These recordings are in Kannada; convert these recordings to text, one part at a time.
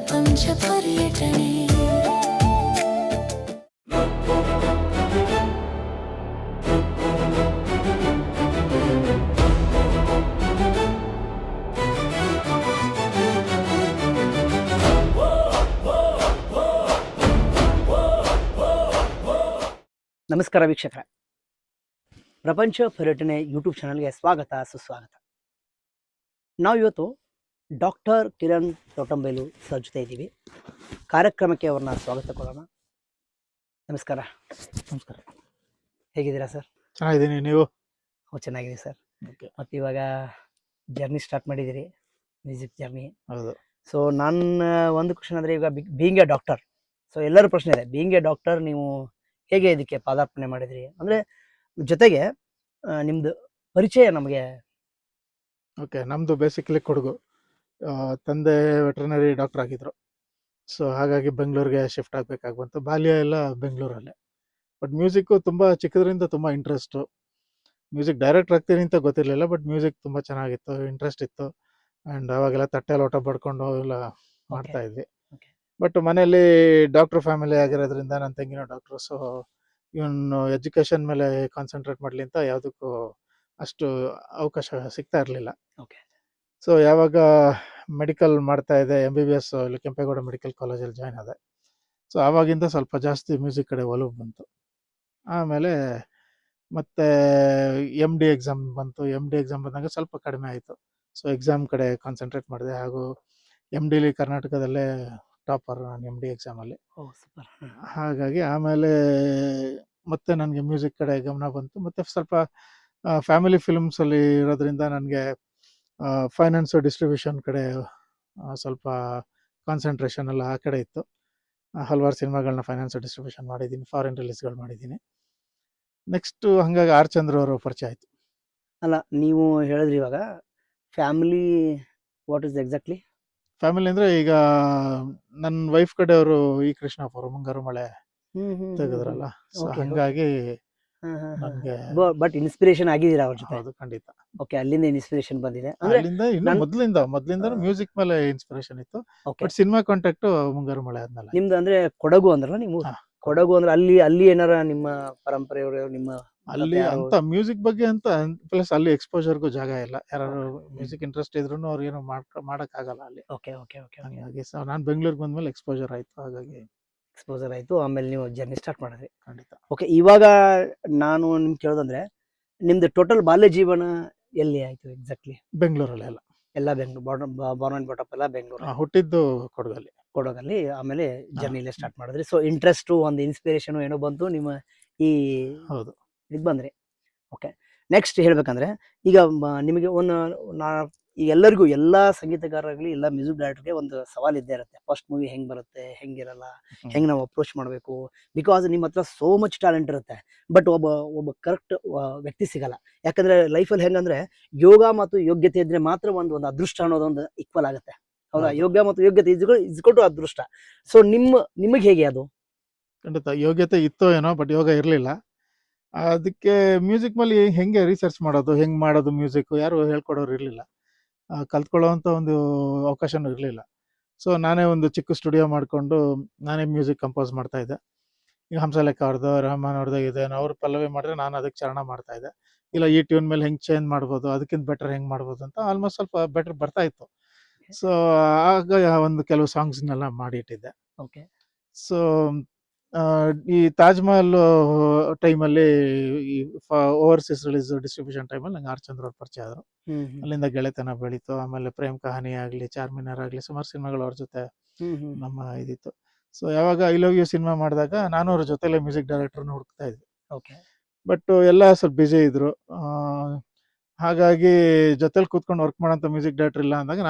ಪ್ರಪಂಚ ಪರ್ಯಟನೆ. ನಮಸ್ಕಾರ ವೀಕ್ಷಕರೇ, ಪ್ರಪಂಚ ಪರ್ಯಟನೆ ಯೂಟ್ಯೂಬ್ ಚಾನಲ್ಗೆ ಸ್ವಾಗತ ಸುಸ್ವಾಗತ. ನಾವು ಇವತ್ತು ಡಾಕ್ಟರ್ ಕಿರಣ್ ತೋಟಂಬೈಲು ಸರ್ ಜೊತೆ ಇದ್ದೀವಿ. ಕಾರ್ಯಕ್ರಮಕ್ಕೆ ಅವ್ರನ್ನ ಸ್ವಾಗತ ಕೊಡೋಣ. ನಮಸ್ಕಾರ. ನಮಸ್ಕಾರ. ಹೇಗಿದ್ದೀರಾ ಸರ್? ಚೆನ್ನಾಗಿದ್ದೀನಿ, ನೀವು? ಚೆನ್ನಾಗಿದ್ದೀವಿ ಸರ್. ಓಕೆ. ಮತ್ತು ಇವಾಗ ಜರ್ನಿ ಸ್ಟಾರ್ಟ್ ಮಾಡಿದ್ದೀರಿ, ಮ್ಯೂಸಿಕ್ ಜರ್ನಿ. ಹೌದು. ಸೊ ನನ್ನ ಒಂದು ಕ್ವಶನ್ ಅಂದರೆ, ಈಗ ಬೀಯಿಂಗ್ ಎ ಡಾಕ್ಟರ್, ಸೊ ಎಲ್ಲರ ಪ್ರಶ್ನೆ ಇದೆ, ಬೀಯಿಂಗ್ ಎ ಡಾಕ್ಟರ್ ನೀವು ಹೇಗೆ ಇದಕ್ಕೆ ಪಾದಾರ್ಪಣೆ ಮಾಡಿದ್ರಿ, ಅಂದರೆ ಜೊತೆಗೆ ನಿಮ್ಮದು ಪರಿಚಯ ನಮಗೆ. ಓಕೆ, ನಮ್ಮದು ಬೇಸಿಕಲಿ ಕೊಡಗು. ತಂದೆ ವೆಟ್ರನರಿ ಡಾಕ್ಟರ್ ಆಗಿದ್ರು. ಸೊ ಹಾಗಾಗಿ ಬೆಂಗಳೂರಿಗೆ ಶಿಫ್ಟ್ ಆಗಬೇಕಾಗಿ ಬಂತು. ಬಾಲ್ಯ ಎಲ್ಲ ಬೆಂಗಳೂರಲ್ಲೇ. ಬಟ್ ಮ್ಯೂಸಿಕ್ಕು ತುಂಬ ಚಿಕ್ಕದ್ರಿಂದ ತುಂಬ ಇಂಟ್ರೆಸ್ಟು. ಮ್ಯೂಸಿಕ್ ಡೈರೆಕ್ಟರ್ ಆಗ್ತೀನಿ ಅಂತ ಗೊತ್ತಿರಲಿಲ್ಲ, ಬಟ್ ಮ್ಯೂಸಿಕ್ ತುಂಬ ಚೆನ್ನಾಗಿತ್ತು, ಇಂಟ್ರೆಸ್ಟ್ ಇತ್ತು. ಆ್ಯಂಡ್ ಅವಾಗೆಲ್ಲ ತಟ್ಟೆ ಲೋಟ ಬಡ್ಕೊಂಡು ಎಲ್ಲ ಮಾಡ್ತಾ ಇದ್ವಿ. ಬಟ್ ಮನೇಲಿ ಡಾಕ್ಟ್ರ್ ಫ್ಯಾಮಿಲಿ ಆಗಿರೋದ್ರಿಂದ ನನ್ನ ತಂಗಿನೂ ಡಾಕ್ಟ್ರು. ಸೊ ಇವನು ಎಜುಕೇಷನ್ ಮೇಲೆ ಕಾನ್ಸಂಟ್ರೇಟ್ ಮಾಡಲಿ ಅಂತ ಯಾವುದಕ್ಕೂ ಅಷ್ಟು ಅವಕಾಶ ಸಿಗ್ತಾ ಇರಲಿಲ್ಲ. ಓಕೆ. ಸೊ ಯಾವಾಗ ಮೆಡಿಕಲ್ ಮಾಡ್ತಾ ಇದೆ, MBBS ಇಲ್ಲಿ ಕೆಂಪೇಗೌಡ ಮೆಡಿಕಲ್ ಕಾಲೇಜಲ್ಲಿ ಜಾಯ್ನ್ ಆದೆ. ಸೊ ಆವಾಗಿಂದ ಸ್ವಲ್ಪ ಜಾಸ್ತಿ ಮ್ಯೂಸಿಕ್ ಕಡೆ ಒಲವು ಬಂತು. ಆಮೇಲೆ ಮತ್ತೆ MD ಎಕ್ಸಾಮ್ ಬಂತು. MD ಎಕ್ಸಾಮ್ ಬಂದಾಗ ಸ್ವಲ್ಪ ಕಡಿಮೆ ಆಯಿತು. ಸೊ ಎಕ್ಸಾಮ್ ಕಡೆ ಕಾನ್ಸಂಟ್ರೇಟ್ ಮಾಡಿದೆ. ಹಾಗೂ MDಲಿ ಕರ್ನಾಟಕದಲ್ಲೇ ಟಾಪರ್ ನಾನು MD ಎಕ್ಸಾಮಲ್ಲಿ. ಸೂಪರ್. ಹಾಗಾಗಿ ಆಮೇಲೆ ಮತ್ತೆ ನನಗೆ ಮ್ಯೂಸಿಕ್ ಕಡೆ ಗಮನ ಬಂತು. ಮತ್ತು ಸ್ವಲ್ಪ ಫ್ಯಾಮಿಲಿ ಫಿಲ್ಮ್ಸಲ್ಲಿ ಇರೋದ್ರಿಂದ ನನಗೆ ಫೈನಾನ್ಸು ಡಿಸ್ಟ್ರಿಬ್ಯೂಷನ್ ಕಡೆ ಸ್ವಲ್ಪ ಕಾನ್ಸಂಟ್ರೇಷನ್ ಎಲ್ಲ ಆ ಕಡೆ ಇತ್ತು. ಹಲವಾರು ಸಿನಿಮಾಗಳನ್ನ ಫೈನಾನ್ಸು ಡಿಸ್ಟ್ರಿಬ್ಯೂಷನ್ ಮಾಡಿದ್ದೀನಿ, ಫಾರಿನ್ ರಿಲೀಸ್ಗಳು ಮಾಡಿದ್ದೀನಿ. ನೆಕ್ಸ್ಟು ಹಾಗಾಗಿ ಆರ್ ಚಂದ್ರ ಅವರು ಪರಿಚಯ ಆಯಿತು. ಅಲ್ಲ, ನೀವು ಹೇಳಿದ್ರಿ ಇವಾಗ family, what is exactly family ಅಂದರೆ ಈಗ ನನ್ನ ವೈಫ್ ಕಡೆಯವರು ಈ ಕೃಷ್ಣಪ್ಪವರು ಮುಂಗಾರು ಮಳೆ ತೆಗೆದ್ರಲ್ಲ. ಸೊ ಹಾಗಾಗಿ ನನಗೆ ಬಟ್ ಇನ್ಸ್ಪಿರೇಷನ್ ಆಗಿದ್ದೀರಾ ಅವ್ರ ಜೊತೆ? ಹೌದು, ಖಂಡಿತ. ಓಕೆ, ಅಲ್ಲಿಂದ ಇನ್ಸ್ಪಿರೇಷನ್ ಬಂದಿದೆ ಅಂದ್ರೆ ಅಲ್ಲಿಂದ ಇನ್ನು ಮೊದಲಿಂದ ಮ್ಯೂಸಿಕ್ ಮೇಲೆ ಇನ್ಸ್ಪಿರೇಷನ್ ಇತ್ತು. ಓಕೆ. ಬಟ್ ಸಿನಿಮಾ ಕಾಂಟ್ಯಾಕ್ಟ್ ಮುಂಗಾರು ಮಳೆ ಆದ್ಮೇಲೆ. ನಿಮ್ದು ಅಂದ್ರೆ ಕೊಡಗು ಅಂದ್ರಲ್ಲ ನೀವು? ಹಾ. ಕೊಡಗು ಅಂದ್ರೆ ಅಲ್ಲಿ ಏನಾರ ನಿಮ್ಮ ಪರಂಪರೆಯವರು ನಿಮ್ಮ ಅಲ್ಲಿ ಅಂತ ಮ್ಯೂಸಿಕ್ ಬಗ್ಗೆ ಅಂತ ಪ್ಲಸ್ ಅಲ್ಲಿ ಎಕ್ಸ್ಪೋಜರ್ಗೂ ಜಾಗ ಇಲ್ಲ. ಯಾರು ಮ್ಯೂಸಿಕ್ ಇಂಟ್ರೆಸ್ಟ್ ಇದ್ರು ಅವ್ರು ಏನು ಮಾಡಕ್ ಆಗಲ್ಲ ಅಲ್ಲಿ. ಓಕೆ ಓಕೆ ಓಕೆ ಹಾಗಾಗಿ ನಾನು ಬೆಂಗಳೂರಿಗೆ ಬಂದ್ಮೇಲೆ ಎಕ್ಸ್ಪೋಜರ್ ಆಯ್ತು. ಹಾಗಾಗಿ ಎಕ್ಸ್ಪೋಸರ್ ಆಯ್ತು, ಆಮೇಲೆ ನೀವು ಜರ್ನಿ ಸ್ಟಾರ್ಟ್ ಮಾಡಿದ್ರಿ. ಖಂಡಿತ. ಓಕೆ, ಇವಾಗ ನಾನು ನಿಮ್ಗೆ ಕೇಳೋದಂದ್ರೆ, ನಿಮ್ದು ಟೋಟಲ್ ಬಾಲ್ಯ ಜೀವನ ಎಲ್ಲಿ ಆಯ್ತು ಎಕ್ಸಾಕ್ಟ್ಲಿ? ಬೆಂಗಳೂರಲ್ಲೇ ಎಲ್ಲ ಬೆಂಗಳೂರು, ಬಾರ್ನ್ ಅಂಡ್ ಬಾಟಪ್ ಎಲ್ಲ ಬೆಂಗಳೂರು, ಹುಟ್ಟಿದ್ದು ಕೊಡಗಲ್ಲಿ. ಕೊಡಗಲ್ಲಿ. ಆಮೇಲೆ ಜರ್ನಿಲೇ ಸ್ಟಾರ್ಟ್ ಮಾಡಿದ್ರಿ. ಸೊ ಇಂಟ್ರೆಸ್ಟು, ಒಂದು ಇನ್ಸ್ಪಿರೇಷನ್ ಏನೋ ಬಂತು ನಿಮ್ಮ ಈ ಹೌದು ಇದಕ್ಕೆ ಬಂದ್ರಿ. ಓಕೆ, ನೆಕ್ಸ್ಟ್ ಹೇಳ್ಬೇಕಂದ್ರೆ, ಈಗ ನಿಮಗೆ ಈಗ ಎಲ್ಲರಿಗೂ, ಎಲ್ಲ ಸಂಗೀತಗಾರರಾಗಲಿ, ಎಲ್ಲ ಮ್ಯೂಸಿಕ್ ಡೈರೆಕ್ಟರ್ಗೆ ಒಂದು ಸವಾಲು ಇದ್ದೇ ಇರುತ್ತೆ. ಫಸ್ಟ್ ಮೂವಿ ಹೆಂಗೆ ಬರುತ್ತೆ, ಹೆಂಗಿರಲ್ಲ, ಹೆಂಗೆ ನಾವು ಅಪ್ರೋಚ್ ಮಾಡಬೇಕು. ಬಿಕಾಸ್ ನಿಮ್ಮ ಹತ್ರ ಸೋ ಮಚ್ ಟ್ಯಾಲೆಂಟ್ ಇರುತ್ತೆ, ಬಟ್ ಒಬ್ಬ ಕರೆಕ್ಟ್ ವ್ಯಕ್ತಿ ಸಿಗಲ್ಲ. ಯಾಕಂದ್ರೆ ಲೈಫಲ್ಲಿ ಹೆಂಗಂದ್ರೆ, ಯೋಗ ಮತ್ತು ಯೋಗ್ಯತೆ ಇದ್ರೆ ಮಾತ್ರ ಒಂದು ಅದೃಷ್ಟ ಅನ್ನೋದೊಂದು ಈಕ್ವಲ್ ಆಗುತ್ತೆ. ಹೌದಾ? ಯೋಗ ಮತ್ತು ಯೋಗ್ಯತೆ ಇಸ್ಕೊಟ್ಟು ಅದೃಷ್ಟ. ಸೊ ನಿಮಗೆ ಹೇಗೆ ಅದು? ಖಂಡಿತ ಯೋಗ್ಯತೆ ಇತ್ತೋ ಏನೋ, ಬಟ್ ಯೋಗ ಇರಲಿಲ್ಲ. ಅದಕ್ಕೆ ಮ್ಯೂಸಿಕ್ ಮೇಲೆ ಹೆಂಗೆ ರಿಸರ್ಚ್ ಮಾಡೋದು, ಹೆಂಗೆ ಮಾಡೋದು ಮ್ಯೂಸಿಕ್ ಯಾರು ಹೇಳ್ಕೊಡೋರು ಇರಲಿಲ್ಲ. ಕಲ್ತ್ಕೊಳ್ಳೋವಂಥ ಒಂದು ಅವಕಾಶನೂ ಇರಲಿಲ್ಲ. ಸೊ ನಾನೇ ಒಂದು ಚಿಕ್ಕ ಸ್ಟುಡಿಯೋ ಮಾಡಿಕೊಂಡು ನಾನೇ ಮ್ಯೂಸಿಕ್ ಕಂಪೋಸ್ ಮಾಡ್ತಾ ಇದ್ದೆ. ಈಗ ಹಂಸಲೇಖ ಅವ್ರದ್ದು, ರಹಮಾನ್ ಅವ್ರದ್ದು ಇದೆ, ಅವ್ರು ಪಲ್ಲವಿ ಮಾಡಿದ್ರೆ ನಾನು ಅದಕ್ಕೆ ಚರಣ ಮಾಡ್ತಾ ಇದ್ದೆ. ಇಲ್ಲ ಈ ಟ್ಯೂನ್ ಮೇಲೆ ಹೆಂಗೆ ಚೇಂಜ್ ಮಾಡ್ಬೋದು, ಅದಕ್ಕಿಂತ ಬೆಟರ್ ಹೆಂಗೆ ಮಾಡ್ಬೋದು ಅಂತ ಆಲ್ಮೋಸ್ಟ್ ಸ್ವಲ್ಪ ಬೆಟರ್ ಬರ್ತಾ ಇತ್ತು. ಸೊ ಆಗ ಒಂದು ಕೆಲವು ಸಾಂಗ್ಸ್ನೆಲ್ಲ ಮಾಡಿ ಇಟ್ಟಿದ್ದೆ. ಓಕೆ. ಸೊ ಈ ತಾಜ್ ಮಹಲ್ ಟೈಮಲ್ಲಿ, ಈ ಓವರ್ಸೀಸ್ ರಿಲೀಸ್ ಡಿಸ್ಟ್ರಿಬ್ಯೂಷನ್ ಟೈಮಲ್ಲಿ ನಂಗೆ ಆರ್ ಚಂದ್ರ ಅವ್ರ ಪರಿಚಯ ಆದರು. ಅಲ್ಲಿಂದ ಗೆಳೆತನ ಬೆಳೀತು. ಆಮೇಲೆ ಪ್ರೇಮ್ ಕಹಾನಿ ಆಗಲಿ, ಚಾರ್ಮಿನಾರ್ ಆಗಲಿ, ಸುಮಾರು ಸಿನಿಮಾಗಳು ಅವ್ರ ಜೊತೆ ನಮ್ಮ ಇದಿತ್ತು. ಸೊ ಯಾವಾಗ ಐ ಲವ್ ಯು ಸಿನಿಮಾ ಮಾಡಿದಾಗ ನಾನು ಅವ್ರ ಜೊತೆಲೆ ಮ್ಯೂಸಿಕ್ ಡೈರೆಕ್ಟರ್ನ ಹುಡುಕ್ತಾ ಇದ್ವಿ. ಓಕೆ. ಬಟ್ ಎಲ್ಲ ಸ್ವಲ್ಪ ಬ್ಯುಸಿ ಇದ್ರು. ಹಾಗಾಗಿ ಜೊತೆಲಿ ಕೂತ್ಕೊಂಡು ವರ್ಕ್ ಮಾಡೋಂಥ ಮ್ಯೂಸಿಕ್ ಡೈರೆಕ್ಟರ್ ಇಲ್ಲ ಅಂದಾಗ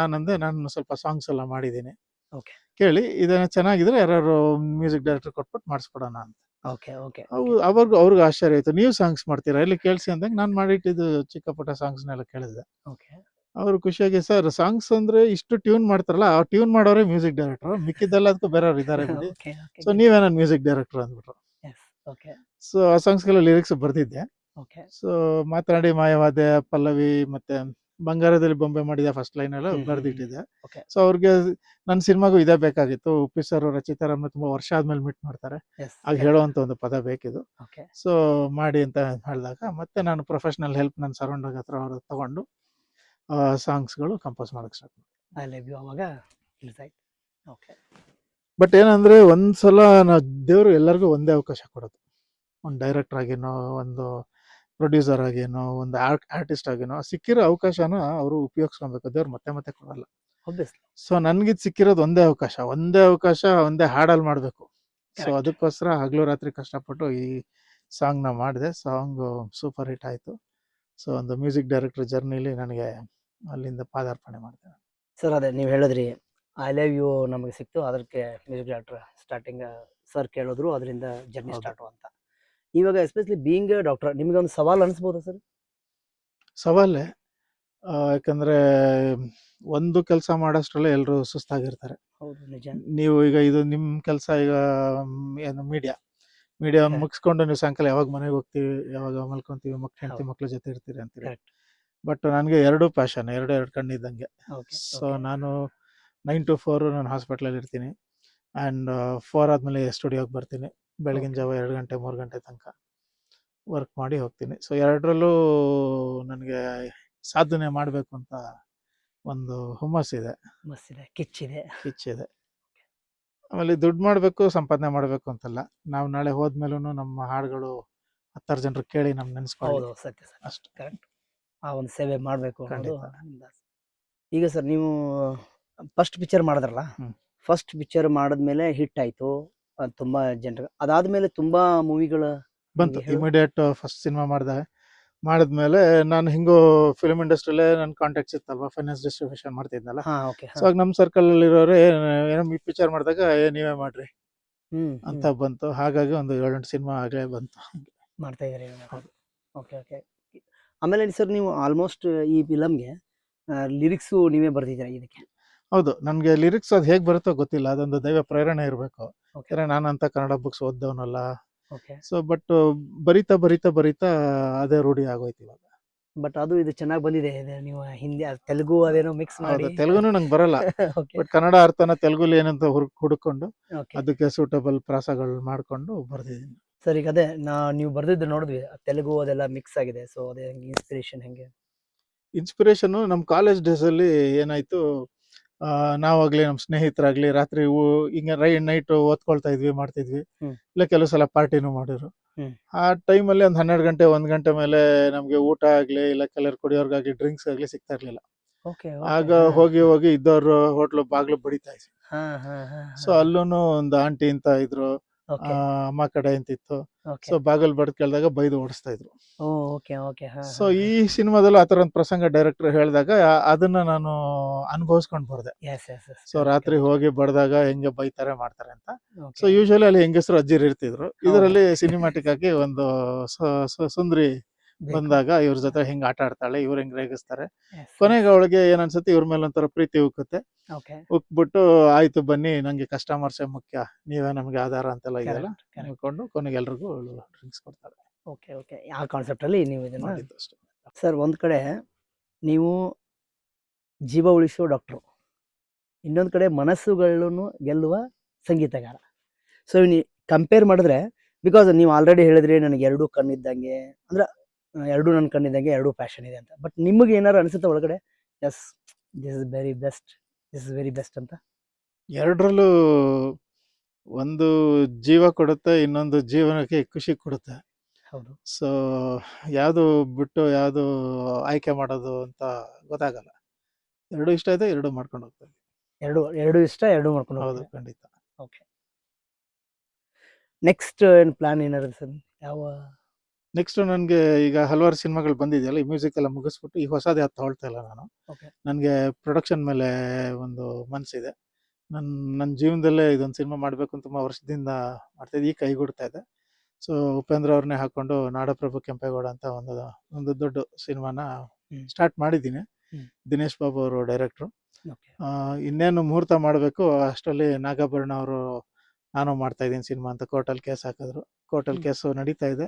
ನಾನು ಸ್ವಲ್ಪ ಸಾಂಗ್ಸ್ ಎಲ್ಲ ಮಾಡಿದ್ದೀನಿ. ಓಕೆ. ಕೇಳಿ ಇದನ್ನ ಚೆನ್ನಾಗಿದ್ರೆ ಯಾರು ಮ್ಯೂಸಿಕ್ ಡೈರೆಕ್ಟರ್ ಕೊಟ್ಬಿಟ್ಟು ಮಾಡಿಸ್ಕೊಡೋಣ ಅಂತ. Okay okay. ಅವ್ರಿಗೆ ಆಶ್ಚರ್ಯ ಆಯ್ತು, ನೀವು ಸಾಂಗ್ಸ್ ಮಾಡ್ತೀರಾ, ಇಲ್ಲಿ ಕೇಳಿಸಿ ಅಂದಾಗ ನಾನು ಮಾಡಿಟ್ಟಿದ್ದು ಚಿಕ್ಕ ಪುಟ್ಟ ಸಾಂಗ್ಸ್ನೆಲ್ಲ ಕೇಳಿದೆ. ಓಕೆ. ಅವರು ಖುಷಿಯಾಗಿ, ಸರ್ ಸಾಂಗ್ಸ್ ಅಂದ್ರೆ ಇಷ್ಟು ಟ್ಯೂನ್ ಮಾಡ್ತಾರಲ್ಲ, ಆ ಟ್ಯೂನ್ ಮಾಡೋರೇ ಮ್ಯೂಸಿಕ್ ಡೈರೆಕ್ಟರ್, ಮಿಕ್ಕಿದ್ದೆಲ್ಲ ಅದಕ್ಕೂ ಬೇರೆಯವ್ರು ಇದ್ದಾರೆ ಬಿಡಿ. ಸೊ ನೀವೇ ನನ್ನ ಮ್ಯೂಸಿಕ್ ಡೈರೆಕ್ಟರ್ ಅಂದ್ಬಿಟ್ರು. ಸೊ ಆ ಸಾಂಗ್ಸ್ಗೆಲ್ಲ ಲಿರಿಕ್ಸ್ ಬರ್ದಿದ್ದೆ. ಸೊ ಮಾತನಾಡಿ ಮಾಯವಾದೆ, ಪಲ್ಲವಿ ಮತ್ತೆ ಬಂಗಾರದಲ್ಲಿ ಬೊಂಬೆ ಮಾಡಿದೆ ಫಸ್ಟ್ ಲೈನ್ ಎಲ್ಲ ಹ್ಮ್. ಬರೆದಿಟ್ಟಿದ್ದೆ. Okay. ಸೊ ಅವ್ರಿಗೆ ನನ್ನ ಸಿನಿಮಾಗೂ ಇದೇ ಬೇಕಾಗಿತ್ತು. ಉಪ್ಪಿ ಸರ್ ರಚಿತಾರಾಮ್ನ ತುಂಬಾ ವರ್ಷ ಆದ್ಮೇಲೆ ಮೀಟ್ ಮಾಡ್ತಾರೆ, Yes. ಆಗ ಹೇಳುವಂತ ಒಂದು ಪದ ಬೇಕಿದು. Okay. ಸೊ ಮಾಡಿ ಅಂತ ಹೇಳಿದಾಗ ಮತ್ತೆ ನಾನು ಪ್ರೊಫೆಷನಲ್ ಹೆಲ್ಪ್ ನನ್ನ ಸರೌಂಡರ್ ಹತ್ರ ಅವ್ರು ತಗೊಂಡು ಸಾಂಗ್ಸ್ಗಳು ಕಂಪೋಸ್ ಮಾಡಕ್ಕೆ ಸ್ಟಾರ್ಟ್ ಮಾಡಿದೆ. ಐ ಲವ್ ಯು ಅವಾಗ ರಿಲೀಸ್ ಆಯ್ತು. ಓಕೆ. ಬಟ್ ಏನಂದ್ರೆ ಒಂದ್ಸಲ ನಾವು ದೇವರು ಎಲ್ಲರಿಗೂ ಒಂದೇ ಅವಕಾಶ ಕೊಡೋದು. ಒಂದು ಡೈರೆಕ್ಟರ್ ಆಗಿನೋ, ಒಂದು ಪ್ರೊಡ್ಯೂಸರ್ ಆಗಿನೋ, ಒಂದು ಆರ್ಟಿಸ್ಟ್ ಆಗಿನೋ ಸಿಕ್ಕಿರೋ ಅವಕಾಶನ ಅವರು ಉಪಯೋಗಿಸ್ಕೊಬೇಕು. ದೇವ್ರು ಮತ್ತೆ ಮತ್ತೆ ಕೊಡಲ್ಲ. Obviously. ಸೊ ನನ್ಗಿದ್ ಸಿಕ್ಕಿರೋದು ಒಂದೇ ಅವಕಾಶ, ಒಂದೇ ಹಾಡಲ್ಲಿ ಮಾಡಬೇಕು. So Correct. ಅದಕ್ಕೋಸ್ಕರ ಹಗಲು ರಾತ್ರಿ ಕಷ್ಟಪಟ್ಟು ಈ ಸಾಂಗ್ನ ಮಾಡಿದೆ. ಸಾಂಗ್ ಸೂಪರ್ ಹಿಟ್ ಆಯಿತು. ಸೊ ಒಂದು ಮ್ಯೂಸಿಕ್ ಡೈರೆಕ್ಟರ್ ಜರ್ನಿಲಿ ನನಗೆ ಅಲ್ಲಿಂದ ಪಾದಾರ್ಪಣೆ ಮಾಡಿದೆ. ಸರ್ ಅದೇ ನೀವು ಹೇಳಿದ್ರಿ ಐ ಲವ್ ಯು ನಮಗೆ ಸಿಕ್ತು, ಅದಕ್ಕೆ ಮ್ಯೂಸಿಕ್ ಡೈರೆಕ್ಟರ್ ಸ್ಟಾರ್ಟಿಂಗ್ ಸರ್ ಕೇಳಿದ್ರು, ಅದರಿಂದ ಜರ್ನಿ ಹೌದು. ಸ್ಟಾರ್ಟು ಅಂತ. ಇವಾಗ ಎಸ್ಪೆಷಲಿ ಬೀಯಿಂಗ್ ಡಾಕ್ಟರ್ ನಿಮಗೆ ಒಂದು ಸವಾಲು ಅನಿಸ್ಬೋದಾ ಸರ್? ಸವಾಲೇ, ಯಾಕಂದ್ರೆ ಒಂದು ಕೆಲಸ ಮಾಡೋಷ್ಟ್ರಲ್ಲೇ ಎಲ್ಲರೂ ಸುಸ್ತಾಗಿರ್ತಾರೆ. ಹೌದು, ನಿಜ. ನೀವು ಈಗ ಇದು ನಿಮ್ಮ ಕೆಲಸ, ಈಗ ಏನು ಮೀಡಿಯಾ Correct. ಮುಗಿಸ್ಕೊಂಡು ನೀವು ಸಾಯಂಕಾಲ ಯಾವಾಗ ಮನೆಗೆ ಹೋಗ್ತೀವಿ, ಯಾವಾಗ ಮಲ್ಕೊಂತೀವಿ, ಹೆಂಡತಿ ಹೌದು. ಮಕ್ಳ ಜೊತೆ ಇರ್ತೀರಿ ಅಂತೀರಿ. Correct. ಬಟ್ ನನಗೆ ಎರಡು ಪ್ಯಾಷನ್, ಎರಡು ಕಣ್ಣಿದ್ದಂಗೆ. ಓಕೆ. ಸೊ ನಾನು 9 to 4 ನಾನು ಹಾಸ್ಪಿಟ್ಲಲ್ಲಿ ಇರ್ತೀನಿ, ಆ್ಯಂಡ್ 4 ಆದಮೇಲೆ ಸ್ಟುಡಿಯೋಗೆ ಬರ್ತೀನಿ. ಬೆಳಗಿನ ಜಾವ 2 ಗಂಟೆ 3 ಗಂಟೆ ತನಕ ವರ್ಕ್ ಮಾಡಿ ಹೋಗ್ತೀನಿ. ಸೊ ಎರಡರಲ್ಲೂ ನನಗೆ ಸಾಧನೆ ಮಾಡಬೇಕು ಅಂತ ಒಂದು ಹುಮ್ಮಸ್ಸಿದೆ, ಮಸ್ತಿದೆ, ಕಿಚ್ಚಿದೆ. ಇಚ್ಛೆ. ಆಮೇಲೆ ದುಡ್ಡು ಮಾಡಬೇಕು, ಸಂಪಾದನೆ ಮಾಡಬೇಕು ಅಂತಲ್ಲ. ನಾವು ನಾಳೆ ಹೋದ್ಮೇಲೂ ನಮ್ಮ ಹಾಡುಗಳು 10 ಜನರು ಕೇಳಿ ನಮ್ಗೆ ಹೌದು, ನೆನೆಸ್ಕೊಳ್ಳಿ ಸತ್ಯ ಸರ್. ಅಷ್ಟು. ಕರೆಕ್ಟ್. ಆ ಒಂದು ಸೇವೆ ಮಾಡಬೇಕು ಅನ್ನೋದು ಖಂಡಿತ. ನಿಮ್ದು ಆಸೆ. ಈಗ ಸರ್ ನೀವು ಫಸ್ಟ್ ಪಿಕ್ಚರ್ ಮಾಡಿದ್ರಲ್ಲ, ಹ್ಮ್. ಫಸ್ಟ್ ಪಿಕ್ಚರ್ ಮಾಡಿದ್ಮೇಲೆ ಹಿಟ್ ಆಯ್ತು, ತುಂಬಾ ಜನರು. ಅದಾದ್ಮೇಲೆ ತುಂಬಾ ಮೂವಿಗಳ ಬಂತು. ಹೇಳು. ಇಮಿಡಿಯೇಟ್ ಫಸ್ಟ್ ಸಿನಿಮಾ ಮಾಡಿದ್ಮೇಲೆ ನಾನು ಹಿಂಗೋ ಫಿಲ್ಮ್ ಇಂಡಸ್ಟ್ರಿಯಲ್ಲೇ ನನ್ನ ಕಾಂಟ್ಯಾಕ್ಟ್ಸ್ ಇತ್ತಲ್ವ, ಫೈನಾನ್ಸ್ ಡಿಸ್ಟ್ರಿಬ್ಯೂಷನ್ ಮಾಡ್ತಿದ್ನಲ್ಲ. ಹಾ, ಓಕೆ. ಸೊ ಆಗ ನಮ್ಮ ಸರ್ಕಲ್ ಅಲ್ಲಿರೋರು ಏನೋ ಈ ಪಿಕ್ಚರ್ ಮಾಡಿದಾಗ ನೀವೇ ಮಾಡ್ರಿ ಅಂತ ಬಂತು. ಹಾಗಾಗಿ ಒಂದು 7-8 ಸಿನಿಮಾ ಆಗಲೇ ಬಂತು. ಮಾಡ್ತಾ ಇದ್ದೀರಿ ಇವಾಗ. ಹೌದು. Okay okay. ಆಮೇಲೆ ಸರ್ ನೀವು ಆಲ್ಮೋಸ್ಟ್ ಈ ಫಿಲಮ್ಗೆ ಲಿರಿಕ್ಸು ನೀವೇ ಬರ್ದಿದ್ದೀರಾ ಇದಕ್ಕೆ? ಹೌದು, ನನಗೆ ಲಿರಿಕ್ಸ್ ಅದು ಹೇಗೆ ಬರುತ್ತೋ ಗೊತ್ತಿಲ್ಲ, ಅದೊಂದು ದೈವ ಪ್ರೇರಣೆ ಇರಬೇಕು. ಓಕೆ ಯಾಕಂದ್ರೆ ನಾನಂತ ಕನ್ನಡ ಬುಕ್ಸ್ ಓದ್ದವನಲ್ಲ. ಓಕೆ. ಸೊ ಬಟ್ ಬರಿತಾ ಅದೇ ರೂಢಿ ಆಗೋಯ್ತು ಇವಾಗ. ಬಟ್ ಅದು ಇದು ಚೆನ್ನಾಗಿ ಬಂದಿದೆ. ಇದು ನೀವು ಹಿಂದಿ ತೆಲುಗು ಅದೇನೋ ಮಿಕ್ಸ್ ಮಾಡಿ. ಹೌದು, ತೆಲುಗುನು ನಂಗೆ ಬರಲ್ಲ. ಓಕೆ ಬಟ್ ಕನ್ನಡ ಅರ್ಥನ ತೆಲುಗುಲಿ ಏನಂತ ಹುಡುಕೊಂಡು ಓಕೆ. ಅದಕ್ಕೆ ಸೂಟಬಲ್ ಪ್ರಾಸಗಳು ಮಾಡ್ಕೊಂಡು ಬರ್ದಿದ್ದೀನಿ. ಸರ್ ಈಗ ಅದೇ ನೀವು ಬರ್ದಿದ್ದು ನೋಡಿದ್ವಿ, ತೆಲುಗು ಅದೆಲ್ಲ ಮಿಕ್ಸ್ ಆಗಿದೆ. ಸೊ ಅದೇ ಇನ್ಸ್ಪಿರೇಷನ್ ಹೆಂಗೆ? ಇನ್ಸ್ಪಿರೇಷನ್ ನಮ್ಮ ಕಾಲೇಜ್ ಡೇಸಲ್ಲಿ ಏನಾಯ್ತು, ನಾವಾಗ್ಲಿ ನಮ್ಮ ಸ್ನೇಹಿತರಾಗ್ಲಿ ರಾತ್ರಿ ಹಿಂಗೆ ನೈಟ್ ಓದ್ಕೊಳ್ತಾ ಇದ್ವಿ, ಮಾಡ್ತಿದ್ವಿ. ಇಲ್ಲ ಕೆಲವು ಸಲ ಪಾರ್ಟಿನೂ ಮಾಡಿದ್ರು. ಆ ಟೈಮಲ್ಲಿ ಒಂದು 12 ಗಂಟೆ 1 ಗಂಟೆ ಮೇಲೆ ನಮಗೆ ಊಟ ಆಗಲಿ ಇಲ್ಲ ಕೆಲವ್ರು ಕುಡಿಯೋರ್ಗಾಗ್ಲಿ ಡ್ರಿಂಕ್ಸ್ ಆಗಲಿ ಸಿಗ್ತಾ ಇರ್ಲಿಲ್ಲ. ಓಕೆ. ಆಗ ಹೋಗಿ ಇದ್ದವ್ರು ಹೋಟ್ಲು ಬಾಗ್ಲು ಬಡಿತಾ ಇದ್ವಿ. ಹಾ ಹಾ ಹಾ. ಸೊ ಅಲ್ಲೂನು ಒಂದು ಆಂಟಿ ಅಂತ ಇದ್ರು, ಓಕೆ ಅಮ್ಮ ಕಡೆ ಅಂತಿತ್ತು. ಓಕೆ. ಸೊ ಬಾಗಲ್ ಬಡ್ದು ಕೇಳಿದಾಗ ಬೈದು ಓಡಿಸ್ತಾ ಇದ್ರು. ಓ ಓಕೆ ಓಕೆ. ಹಾ. ಸೊ ಈ ಸಿನಿಮಾದಲ್ಲೂ ಆ ಥರ ಒಂದು ಪ್ರಸಂಗ ಡೈರೆಕ್ಟರ್ ಹೇಳಿದಾಗ ಅದನ್ನ ನಾನು ಅನುಭವಿಸ್ಕೊಂಡು ಬರ್ದೆ. S S S. ಸೊ ರಾತ್ರಿ ಹೋಗಿ ಬಡ್ದಾಗ ಹೆಂಗೆ ಬೈತಾರೆ ಮಾಡ್ತಾರೆ ಅಂತ. ಸೊ ಯೂಶುವಲಿ ಅಲ್ಲಿ ಹೆಂಗಸರು ಅಜ್ಜಿರು ಇರ್ತಿದ್ರು. ಇದರಲ್ಲಿ ಸಿನಿಮ್ಯಾಟಿಕ್ ಆಗಿ ಒಂದು ಸುಂದರಿ ಬಂದಾಗ ಇವ್ರ ಜೊತೆ ಹೆಂಗ್ ಆಟ ಆಡ್ತಾಳೆ, ಇವ್ರು ಹೆಂಗ್ ರೇಗಿಸ್ತಾರೆ. ಕೊನೆಗೆ ಅವಳಿಗೆ ಏನನ್ಸುತ್ತೆ, ಇವ್ರ ಮೇಲೆ ಒಂಥರ ಪ್ರೀತಿ ಉಕ್ಕುತ್ತೆ. ಓಕೆ. ಉಕ್ಬಿಟ್ಟು ಆಯ್ತು ಬನ್ನಿ, ನಂಗೆ ಕಸ್ಟಮರ್ಸೇ ಮುಖ್ಯ, ನೀವೇ ನಮ್ಗೆ ಆಧಾರ ಅಂತೆಲ್ಲ ಇದೆಯಲ್ಲ ಅನ್ಕೊಂಡು ಕೊನೆಗೆ ಎಲ್ರಿಗೂ ಡ್ರಿಂಕ್ಸ್ ಕೊಡ್ತಾರೆ. Okay okay. ಆ ಕಾನ್ಸೆಪ್ಟ್ ಅಲ್ಲಿ ನೀವು ಇದನ್ನ ಮಾಡಿದ್ದು ಅಷ್ಟೇ. ಸರ್, ಒಂದ್ ಕಡೆ ನೀವು ಜೀವ ಉಳಿಸುವ ಡಾಕ್ಟ್ರು, ಇನ್ನೊಂದು ಕಡೆ ಮನಸ್ಸುಗಳನ್ನು ಗೆಲ್ಲುವ ಸಂಗೀತಗಾರ. ಸೊ ಕಂಪೇರ್ ಮಾಡಿದ್ರೆ, ಬಿಕಾಸ್ ನೀವು ಆಲ್ರೆಡಿ ಹೇಳಿದ್ರಿ ನನಗೆ ಎರಡೂ ಕಣ್ಣಿದ್ದಂಗೆ, ಅಂದ್ರೆ ಎರಡೂ ನನ್ನ ಕಣ್ಣಿದ್ದಂಗೆ, ಎರಡೂ ಪ್ಯಾಷನ್ ಇದೆ ಅಂತ. ಬಟ್ ನಿಮಗೆ ಏನಾರು ಅನಿಸುತ್ತೆ ಒಳಗಡೆ, yes this is very best ಅಂತ? ಎರಡರಲ್ಲೂ ಒಂದು ಜೀವ ಕೊಡುತ್ತೆ, ಇನ್ನೊಂದು ಜೀವನಕ್ಕೆ ಖುಷಿ ಕೊಡುತ್ತೆ. ಹೌದು. ಸೊ ಯಾವುದು ಬಿಟ್ಟು ಯಾವುದು ಆಯ್ಕೆ ಮಾಡೋದು ಅಂತ ಗೊತ್ತಾಗಲ್ಲ. ಎರಡು ಇಷ್ಟ ಇದೆ, ಎರಡು ಮಾಡ್ಕೊಂಡು ಹೋಗ್ತಾರೆ. ಎರಡು ಇಷ್ಟ, ಎರಡು ಮಾಡ್ಕೊಂಡು ಹೌದು, ಹೋಗ್ತೀರಾ? ಖಂಡಿತ. ಓಕೆ. ನೆಕ್ಸ್ಟ್ ಏನು ಪ್ಲಾನ್ ಏನಾರು ಸರ್? ಯಾವ ನೆಕ್ಸ್ಟ್ ನನಗೆ ಈಗ ಹಲವಾರು ಸಿನಿಮಾಗಳು ಬಂದಿದೆಯಲ್ಲ, ಈ ಮ್ಯೂಸಿಕ್ ಎಲ್ಲ ಮುಗಿಸ್ಬಿಟ್ಟು ಈಗ ಹೊಸದು ಯಾವ್ದು ತಗೊಳ್ತಾ ಇಲ್ಲ ನಾನು. ಓಕೆ. ನನಗೆ ಪ್ರೊಡಕ್ಷನ್ ಮೇಲೆ ಒಂದು ಮನಸ್ಸಿದೆ. ನನ್ನ ಜೀವನದಲ್ಲೇ ಇದೊಂದು ಸಿನಿಮಾ ಮಾಡಬೇಕು ಅಂತ ತುಂಬ ವರ್ಷದಿಂದ ಮಾಡ್ತಾಯಿದ್ದೆ, ಈಗ ಕೈಗೂಡ್ತಾ ಇದೆ. ಸೊ ಉಪೇಂದ್ರ ಅವ್ರನ್ನೇ ಹಾಕೊಂಡು ನಾಡಪ್ರಭು ಕೆಂಪೇಗೌಡ ಅಂತ ಒಂದು ದೊಡ್ಡ ಸಿನಿಮಾನ ಸ್ಟಾರ್ಟ್ ಮಾಡಿದ್ದೀನಿ. ದಿನೇಶ್ ಬಾಬು ಅವರು ಡೈರೆಕ್ಟ್ರು. ಓಕೆ. ಇನ್ನೇನು ಮುಹೂರ್ತ ಮಾಡಬೇಕು, ಅಷ್ಟರಲ್ಲಿ ನಾಗಾಭರಣ ಅವರು ನಾನು ಮಾಡ್ತಾ ಇದ್ದೀನಿ ಸಿನಿಮಾ ಅಂತ ಕೋರ್ಟಲ್ಲಿ ಕೇಸ್ ಹಾಕಿದ್ರು. ಕೋರ್ಟಲ್ಲಿ ಕೇಸು ನಡೀತಾ ಇದೆ.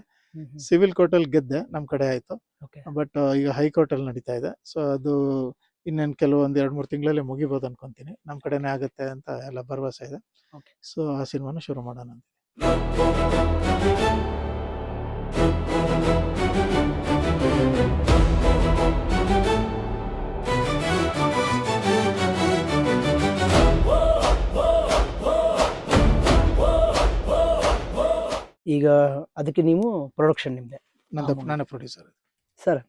ಸಿವಿಲ್ ಕೋರ್ಟಲ್ಲಿ ಗೆದ್ದೆ, ನಮ್ಮ ಕಡೆ ಆಯಿತು. ಓಕೆ ಬಟ್ ಈಗ ಹೈಕೋರ್ಟಲ್ಲಿ ನಡೀತಾ ಇದೆ. ಸೊ ಅದು ಇನ್ನೇನು ಕೆಲವೊಂದು 2-3 ತಿಂಗಳಲ್ಲಿ ಮುಗಿಬೋದು ಅನ್ಕೊಂತೀನಿ. ನಮ್ಮ ಕಡೆನೇ ಆಗುತ್ತೆ ಅಂತ ಎಲ್ಲ ಭರವಸೆ ಇದೆ. ಓಕೆ ಸೊ ಆ ಸಿನಿಮಾನ ಶುರು ಮಾಡೋಣ ಅಂತ. ಈಗ ಅದಕ್ಕೆ ನೀವು ಪ್ರೊಡಕ್ಷನ್ ನಿಮ್ದೆ. ನಾನೇ ಪ್ರೊಡ್ಯೂಸರ್. ಸರ್,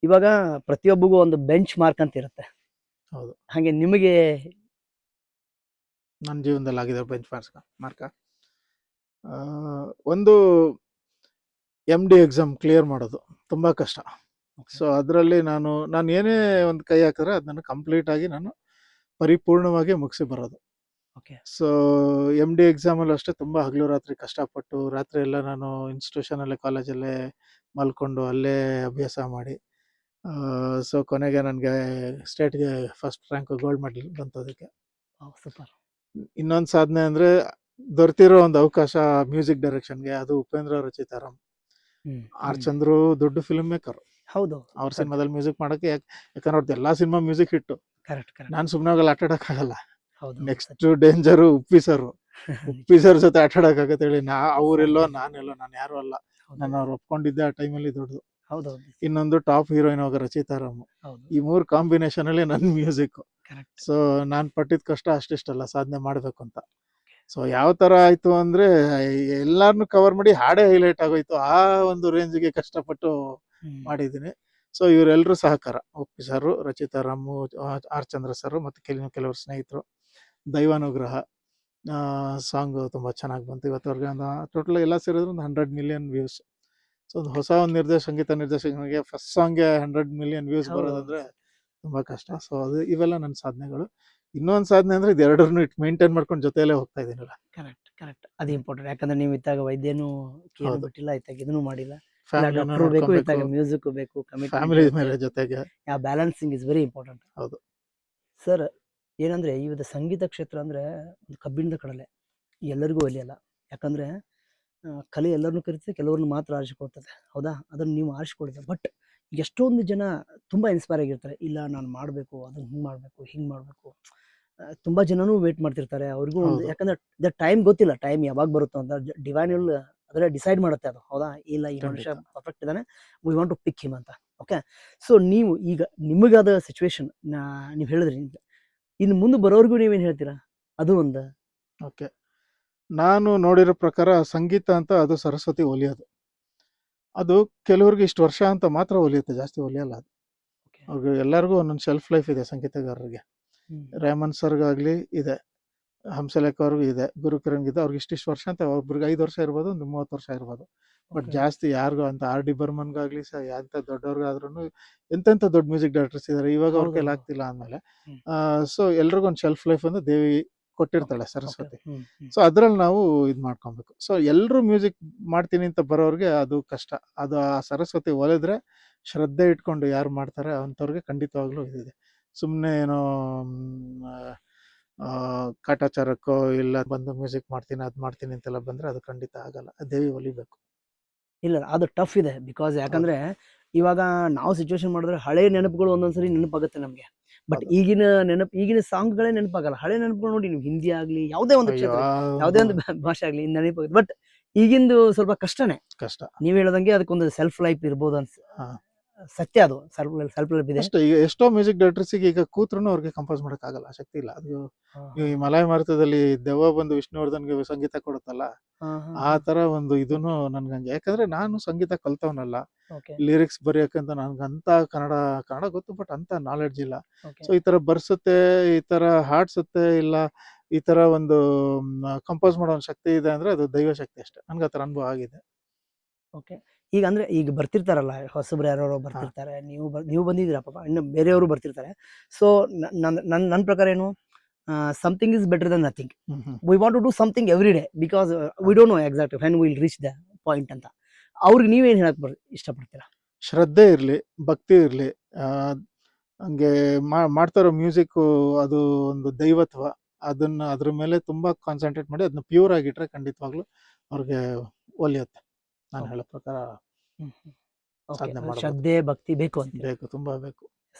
ಇವಾಗ ಪ್ರತಿಯೊಬ್ಬರಿಗೂ ಒಂದು ಬೆಂಚ್ ಮಾರ್ಕ್ ಅಂತ ಇರುತ್ತೆ. ಹೌದು. ಹಾಗೆ ನಿಮಗೆ ನನ್ನ ಜೀವನದಲ್ಲಿ ಆಗಿದೆ ಬೆಂಚ್ ಮಾರ್ಕ. ಒಂದು MD ಎಕ್ಸಾಮ್ ಕ್ಲಿಯರ್ ಮಾಡೋದು ತುಂಬ ಕಷ್ಟ. ಸೊ ಅದರಲ್ಲಿ ನಾನು ಏನೇ ಒಂದು ಕೈ ಹಾಕಿದ್ರೆ ಅದನ್ನು ಕಂಪ್ಲೀಟ್ ಆಗಿ ನಾನು ಪರಿಪೂರ್ಣವಾಗಿ ಮುಗಿಸಿ ಬರೋದು. ಓಕೆ ಸೊ MD ಎಕ್ಸಾಮಲ್ಲೂ ಅಷ್ಟೇ ತುಂಬ ಹಗಲು ರಾತ್ರಿ ಕಷ್ಟಪಟ್ಟು, ರಾತ್ರಿ ಎಲ್ಲ ನಾನು ಇನ್ಸ್ಟಿಟ್ಯೂಷನಲ್ಲೇ ಕಾಲೇಜಲ್ಲೇ ಮಲ್ಕೊಂಡು ಅಲ್ಲೇ ಅಭ್ಯಾಸ ಮಾಡಿ, ಸೊ ಕೊನೆಗೆ ನನಗೆ ಸ್ಟೇಟ್ಗೆ ಫಸ್ಟ್ ರ್ಯಾಂಕ್ ಗೋಲ್ಡ್ ಮೆಡಲ್ ಬಂತದಕ್ಕೆ. ಸೂಪರ್. ಇನ್ನೊಂದು ಸಾಧನೆ ಅಂದರೆ ದೊರೆತಿರೋ ಒಂದು ಅವಕಾಶ ಮ್ಯೂಸಿಕ್ ಡೈರೆಕ್ಷನ್ಗೆ, ಅದು ಉಪೇಂದ್ರ ರಚಿತಾರಾಮ್. ಆರ್ ಚಂದ್ರು ದೊಡ್ಡ ಫಿಲ್ಮ್ ಮೇಕರ್. ಹೌದು, ಅವ್ರ ಸಿನಿಮಾದಲ್ಲಿ ಮ್ಯೂಸಿಕ್ ಮಾಡೋಕ್ಕೆ ಯಾಕಂದ್ರೆ ಅವ್ರದ್ದು ಎಲ್ಲ ಸಿನಿಮಾ ಮ್ಯೂಸಿಕ್ ಹಿಟ್ಟು. Correct correct. ನಾನು ಸುಮ್ಮನೆ ಹೋಗಲ್ಲ, ಆಟ ಆಡೋಕ್ಕಾಗಲ್ಲ. ಹೌದು, ನೆಕ್ಸ್ಟ್ ಡೇಂಜರು ಉಪ್ಪಿ ಸರ್ ಜೊತೆ ಆಟ ಆಡೋಕ್ಕಾಗತ್ತೆ ಹೇಳಿ. ಅವರೆಲ್ಲೋ ನಾನೆಲ್ಲೋ, ನಾನು ಯಾರು ಅಲ್ಲ. ನಾನು ಅವ್ರು ಒಪ್ಕೊಂಡಿದ್ದೆ ಆ ಟೈಮಲ್ಲಿ ದೊಡ್ಡದು. ಹೌದು, ಇನ್ನೊಂದು ಟಾಪ್ ಹೀರೋಯಿನ್ ಆಗ ರಚಿತಾರಾಮ್. ಹೌದು, ಈ 3 ಕಾಂಬಿನೇಷನ್ ಅಲ್ಲಿ ನನ್ನ ಮ್ಯೂಸಿಕ್. ಕರೆಕ್ಟ್. ಸೊ ನಾನು ಪಟ್ಟಿದ ಕಷ್ಟ ಅಷ್ಟಿಷ್ಟಲ್ಲ ಸಾಧನೆ ಮಾಡಬೇಕು ಅಂತ. ಸೊ ಯಾವ ತರ ಆಯ್ತು ಅಂದ್ರೆ ಎಲ್ಲಾರನ್ನು ಕವರ್ ಮಾಡಿ ಹಾಡೇ ಹೈಲೈಟ್ ಆಗೋಯ್ತು. ಆ ಒಂದು ರೇಂಜ್ಗೆ ಕಷ್ಟಪಟ್ಟು ಮಾಡಿದ್ದೀನಿ. ಸೊ ಇವರೆಲ್ಲರೂ ಸಹಕಾರ, ಉಪ್ಪಿ ಸರ್, ರಚಿತಾರಾಮು, ಆರ್ ಚಂದ್ರ ಸರ್, ಮತ್ತು ಕೆಲವರು ಸ್ನೇಹಿತರು. ದೈವಾನುಗ್ರಹ ಸಾಂಗ್ ತುಂಬ ಚೆನ್ನಾಗಿ ಬಂತು. ಇವತ್ತವರೆಗೆ ಒಂದು ಟೋಟಲ್ ಎಲ್ಲ ಸೇರಿದ್ರೆ ಒಂದು 100 ಮಿಲಿಯನ್ ವ್ಯೂಸ್. ಸೊ ಒಂದು ಹೊಸ ಒಂದು ಸಂಗೀತ ನಿರ್ದೇಶಕನಿಗೆ ಫಸ್ಟ್ ಸಾಂಗ್ಗೆ 100 ಮಿಲಿಯನ್ ವ್ಯೂಸ್ ಬರೋದಂದ್ರೆ ತುಂಬ ಕಷ್ಟ. ಸೊ ಅದು ಇವೆಲ್ಲ ನನ್ನ ಸಾಧನೆಗಳು. ಇನ್ನೊಂದು ಸಾಧನೆ ಅಂದ್ರೆ ಇದೆರಡರನ್ನು ಮೇಂಟೈನ್ ಮಾಡ್ಕೊಂಡು ಜೊತೆಯಲ್ಲೇ ಹೋಗ್ತಾ ಇದ್ದೀನಲ್ಲ. ಕರೆಕ್ಟ್ ಕರೆಕ್ಟ್, ಅದು ಇಂಪಾರ್ಟೆಂಟ್. ಯಾಕಂದ್ರೆ ನೀವು ಇದ್ದಾಗ ವೈದ್ಯನೂ ಕೇಳಿ ಬಿಟ್ಟಿಲ್ಲ, ಇತ್ತಾಗ ಇದನ್ನು ಮಾಡಿಲ್ಲ. ಫ್ಯಾಮಿಲಿ ಬೇಕು, ಇತ್ತಾಗ ಮ್ಯೂಸಿಕ್ ಬೇಕು, ಫ್ಯಾಮಿಲಿ ಮೇಲೆ ಜೊತೆಗೆ ಬ್ಯಾಲೆನ್ಸಿಂಗ್ ಇಸ್ ವೆರಿ ಇಂಪಾರ್ಟೆಂಟ್. ಹೌದು ಸರ್, ಏನಂದ್ರೆ ಇವತ್ತು ಸಂಗೀತ ಕ್ಷೇತ್ರ ಅಂದ್ರೆ ಒಂದು ಕಬ್ಬಿಣದ ಕಡಲೆ, ಎಲ್ಲರಿಗೂ ಒಲಿಯಲ್ಲ. ಯಾಕಂದ್ರೆ ಕಲೆ ಎಲ್ಲರನ್ನೂ ಕರಿತದೆ, ಕೆಲವ್ರನ್ನ ಮಾತ್ರ ಆರಿಸಿಕೊಳ್ತದೆ. ಹೌದಾ? ಅದನ್ನು ನೀವು ಆರಿಸ್ಕೊಳ್ತೀವಿ. ಬಟ್ ಎಷ್ಟೊಂದು ಜನ ತುಂಬಾ ಇನ್ಸ್ಪೈರ್ ಆಗಿರ್ತಾರೆ. ಇಲ್ಲ, ನಾನು ಮಾಡಬೇಕು, ಅದನ್ನ ಹಿಂಗೆ ಮಾಡಬೇಕು, ಹಿಂಗೆ ಮಾಡಬೇಕು. ತುಂಬಾ ಜನನೂ ವೇಟ್ ಮಾಡ್ತಿರ್ತಾರೆ. ಅವ್ರಿಗೂ ಒಂದು, ಯಾಕಂದ್ರೆ ದ ಟೈಮ್ ಗೊತ್ತಿಲ್ಲ, ಟೈಮ್ ಯಾವಾಗ ಬರುತ್ತೋ ಅಂತ. ಡಿವೈನ್ ಅದರ ಡಿಸೈಡ್ ಮಾಡುತ್ತೆ ಅದು. ಹೌದಾ? ಇಲ್ಲ, ಈ ಮನುಷ್ಯ ಪರ್ಫೆಕ್ಟ್ ಇದ್ದಾನೆ, we want to pick him ಅಂತ. ಓಕೆ, ಸೊ ನೀವು ಈಗ ನಿಮಗಾದ ಸಿಚುವೇಶನ್ ನೀವು ಹೇಳಿದ್ರಿ, ಇನ್ನು ಮುಂದೆ ಬರೋರ್ಗು ನೀವೇನು ಹೇಳ್ತೀರಾ? ಅದು ಒಂದು ಓಕೆ. ನಾನು ನೋಡಿರೋ ಪ್ರಕಾರ ಸಂಗೀತ ಅಂತ ಅದು ಸರಸ್ವತಿ ಒಲಿಯೋದು. ಅದು ಕೆಲವ್ರಿಗೆ ಇಷ್ಟು ವರ್ಷ ಅಂತ ಮಾತ್ರ ಒಲಿಯುತ್ತೆ, ಜಾಸ್ತಿ ಒಲಿಯಲ್ಲ ಅದು. ಅವ್ರಿಗೆ ಎಲ್ಲರಿಗೂ ಒಂದೊಂದು ಶೆಲ್ಫ್ ಲೈಫ್ ಇದೆ ಸಂಗೀತಗಾರರಿಗೆ. ರೇಮನ್ ಸರ್ಗಾಗ್ಲಿ ಇದೆ, ಹಂಸಲೇಖ ಅವ್ರಿಗೂ ಇದೆ, ಗುರುಕಿರಣ್ಗಿದೆ. ಅವ್ರಿಗೆ ಇಷ್ಟಿಷ್ಟು ವರ್ಷ ಅಂತ, ಒಬ್ರಿಗೆ 5 ವರ್ಷ ಇರ್ಬೋದು, ಒಂದು 30 ವರ್ಷ ಇರ್ಬೋದು. ಬಟ್ ಜಾಸ್ತಿ ಯಾರಿಗೂ ಅಂತ R.D. ಬರ್ಮನ್ಗಾಗ್ಲಿ ಎಂತ ದೊಡ್ಡವ್ರಿಗಾದ್ರೂ ಎಂತೆಂಥ ದೊಡ್ಡ ಮ್ಯೂಸಿಕ್ ಡೈರೆಕ್ಟರ್ಸ್ ಇದ್ದಾರೆ. ಇವಾಗ ಅವ್ರ ಕೈಲಿ ಆಗ್ತಿಲ್ಲ ಅಂದಮೇಲೆ ಸೊ ಎಲ್ರಿಗೂ ಒಂದು ಶೆಲ್ಫ್ ಲೈಫ್ ಅಂದ್ರೆ ದೇವಿ ಕೊಟ್ಟಿರ್ತಾಳೆ ಸರಸ್ವತಿ. ಸೊ ಅದ್ರಲ್ಲಿ ನಾವು ಇದು ಮಾಡ್ಕೊಬೇಕು. ಸೊ ಎಲ್ಲರೂ ಮ್ಯೂಸಿಕ್ ಮಾಡ್ತೀನಿ ಅಂತ ಬರೋರಿಗೆ ಅದು ಕಷ್ಟ. ಅದು ಆ ಸರಸ್ವತಿ ಒಲಿದ್ರೆ ಶ್ರದ್ಧೆ ಇಟ್ಕೊಂಡು ಯಾರು ಮಾಡ್ತಾರೆ ಅಂಥವ್ರಿಗೆ ಖಂಡಿತವಾಗ್ಲೂ ಇದಿದೆ. ಸುಮ್ಮನೆ ಏನೋ ಕಾಟಾಚಾರಕ್ಕೋ ಇಲ್ಲ ಬಂದು ಮ್ಯೂಸಿಕ್ ಮಾಡ್ತೀನಿ ಅದು ಮಾಡ್ತೀನಿ ಅಂತೆಲ್ಲ ಬಂದ್ರೆ ಅದು ಖಂಡಿತ ಆಗಲ್ಲ. ದೇವಿ ಒಲಿಬೇಕು. ಇಲ್ಲ, ಅದು ಟಫ್ ಇದೆ. ಬಿಕಾಸ್ ಯಾಕಂದ್ರೆ ಇವಾಗ ನಾವು ಸಿಚುವೇಶನ್ ಮಾಡಿದ್ರೆ ಹಳೆ ನೆನಪುಗಳು ಒಂದೊಂದ್ಸರಿ ನೆನಪಾಗುತ್ತೆ ನಮ್ಗೆ. ಬಟ್ ಈಗಿನ ಸಾಂಗ್ಗಳೇ ನೆನಪಾಗಲ್ಲ. ಹಳೆ ನೆನಪುಗಳು ನೋಡಿ, ನೀವು ಹಿಂದಿ ಆಗ್ಲಿ, ಯಾವುದೇ ಒಂದು ಕ್ಷೇತ್ರ, ಯಾವುದೇ ಒಂದು ಭಾಷೆ ಆಗ್ಲಿ ನೆನಪಾಗುತ್ತೆ. ಬಟ್ ಈಗಿಂದು ಸ್ವಲ್ಪ ಕಷ್ಟ. ನೀವ್ ಹೇಳದಂಗೆ ಅದಕ್ಕೊಂದು ಸೆಲ್ಫ್ ಲೈಫ್ ಇರ್ಬೋದು ಅನ್ಸ. ಸತ್ಯ, ಅದು ಸೆಲ್ಫ್ ಲೈಫ್ ಇದೆ. ಅಷ್ಟೇ. ಈಗ ಎಷ್ಟೋ ಮ್ಯೂಸಿಕ್ ಡೈರೆಕ್ಟರ್ಸಿಗೆ ಈಗ ಕೂತ್ರು ಅವ್ರಿಗೆ ಕಂಪೋಸ್ ಮಾಡಕ್ ಆಗಲ್ಲ, ಶಕ್ತಿ ಇಲ್ಲ. ಅದು ಈ ಮಲಾಯ ಮಾರುತದಲ್ಲಿ ದೆವ್ವ ಬಂದು ವಿಷ್ಣುವರ್ಧನ್ಗೆ ಸಂಗೀತ ಕೊಡುತ್ತಲ್ಲ, ಆ ತರ ಒಂದು ಇದನ್ನು ನನ್ಗಂಗೆ. ಯಾಕಂದ್ರೆ ನಾನು ಸಂಗೀತ ಕಲ್ತವನಲ್ಲ, ಲಿರಿಕ್ಸ್ ಬರೆಯಕ್ಕಂತ ನನ್ಗಂತ ಕನ್ನಡ ಗೊತ್ತು, ಬಟ್ ಅಂತ ನಾಲೆಡ್ಜ್ ಇಲ್ಲ. ಸೊ ಈ ತರ ಬರ್ಸುತ್ತೆ, ಈ ತರ ಹಾಡ್ಸುತ್ತೆ, ಇಲ್ಲ ಈ ತರ ಒಂದು ಕಂಪೋಸ್ ಮಾಡೋ ಒಂದು ಶಕ್ತಿ ಇದೆ ಅಂದ್ರೆ ಅದು ದೈವ ಶಕ್ತಿ ಅಷ್ಟೇ. ನನ್ಗೆ ಆ ತರ ಅನುಭವ ಆಗಿದೆ. ಓಕೆ, ಈಗ ಅಂದ್ರೆ ಈಗ ಬರ್ತಿರ್ತಾರಲ್ಲ ಹೊಸಬ್ರು ಯಾರು ಬರ್ತಿರ್ತಾರೆ, ನೀವು ಬಂದಿದ್ದೀರಾ ಪಾಪ, ಇನ್ನು ಬೇರೆಯವರು ಬರ್ತಿರ್ತಾರೆ. ಸೊ ನನ್ನ ಪ್ರಕಾರ ಏನು, something is better than nothing. We want to do something every day, because we don't know exact when will reach the point ಅಂತ. ಅವ್ರಿಗೆ ನೀವೇನು ಹೇಳಕ್ ಇಷ್ಟಪಡ್ತೀರಾ? ಶ್ರದ್ಧೆ ಇರಲಿ, ಭಕ್ತಿ ಇರಲಿ, ಹಂಗೆ ಮಾಡ್ತಾರೋ ಮ್ಯೂಸಿಕ್ ಅದು ಒಂದು ದೈವತ್ವ, ಅದ್ರ ಮೇಲೆ ತುಂಬಾ ಕಾನ್ಸಂಟ್ರೇಟ್ ಮಾಡಿ ಅದನ್ನ ಪ್ಯೂರ್ ಆಗಿಟ್ರೆ ಖಂಡಿತವಾಗ್ಲೂ ಅವ್ರಿಗೆ ಒಲಿಯುತ್ತೆ. ನಾನು Okay. ಹೇಳೋ ಪ್ರಕಾರ ಓಕೆ ಸಾಧನೆ ಮಾಡ್ಬೋದು. ಶ್ರದ್ಧೆ ಭಕ್ತಿ ಬೇಕು ಅಂತ ಬೇಕು, ತುಂಬಾ ಬೇಕು.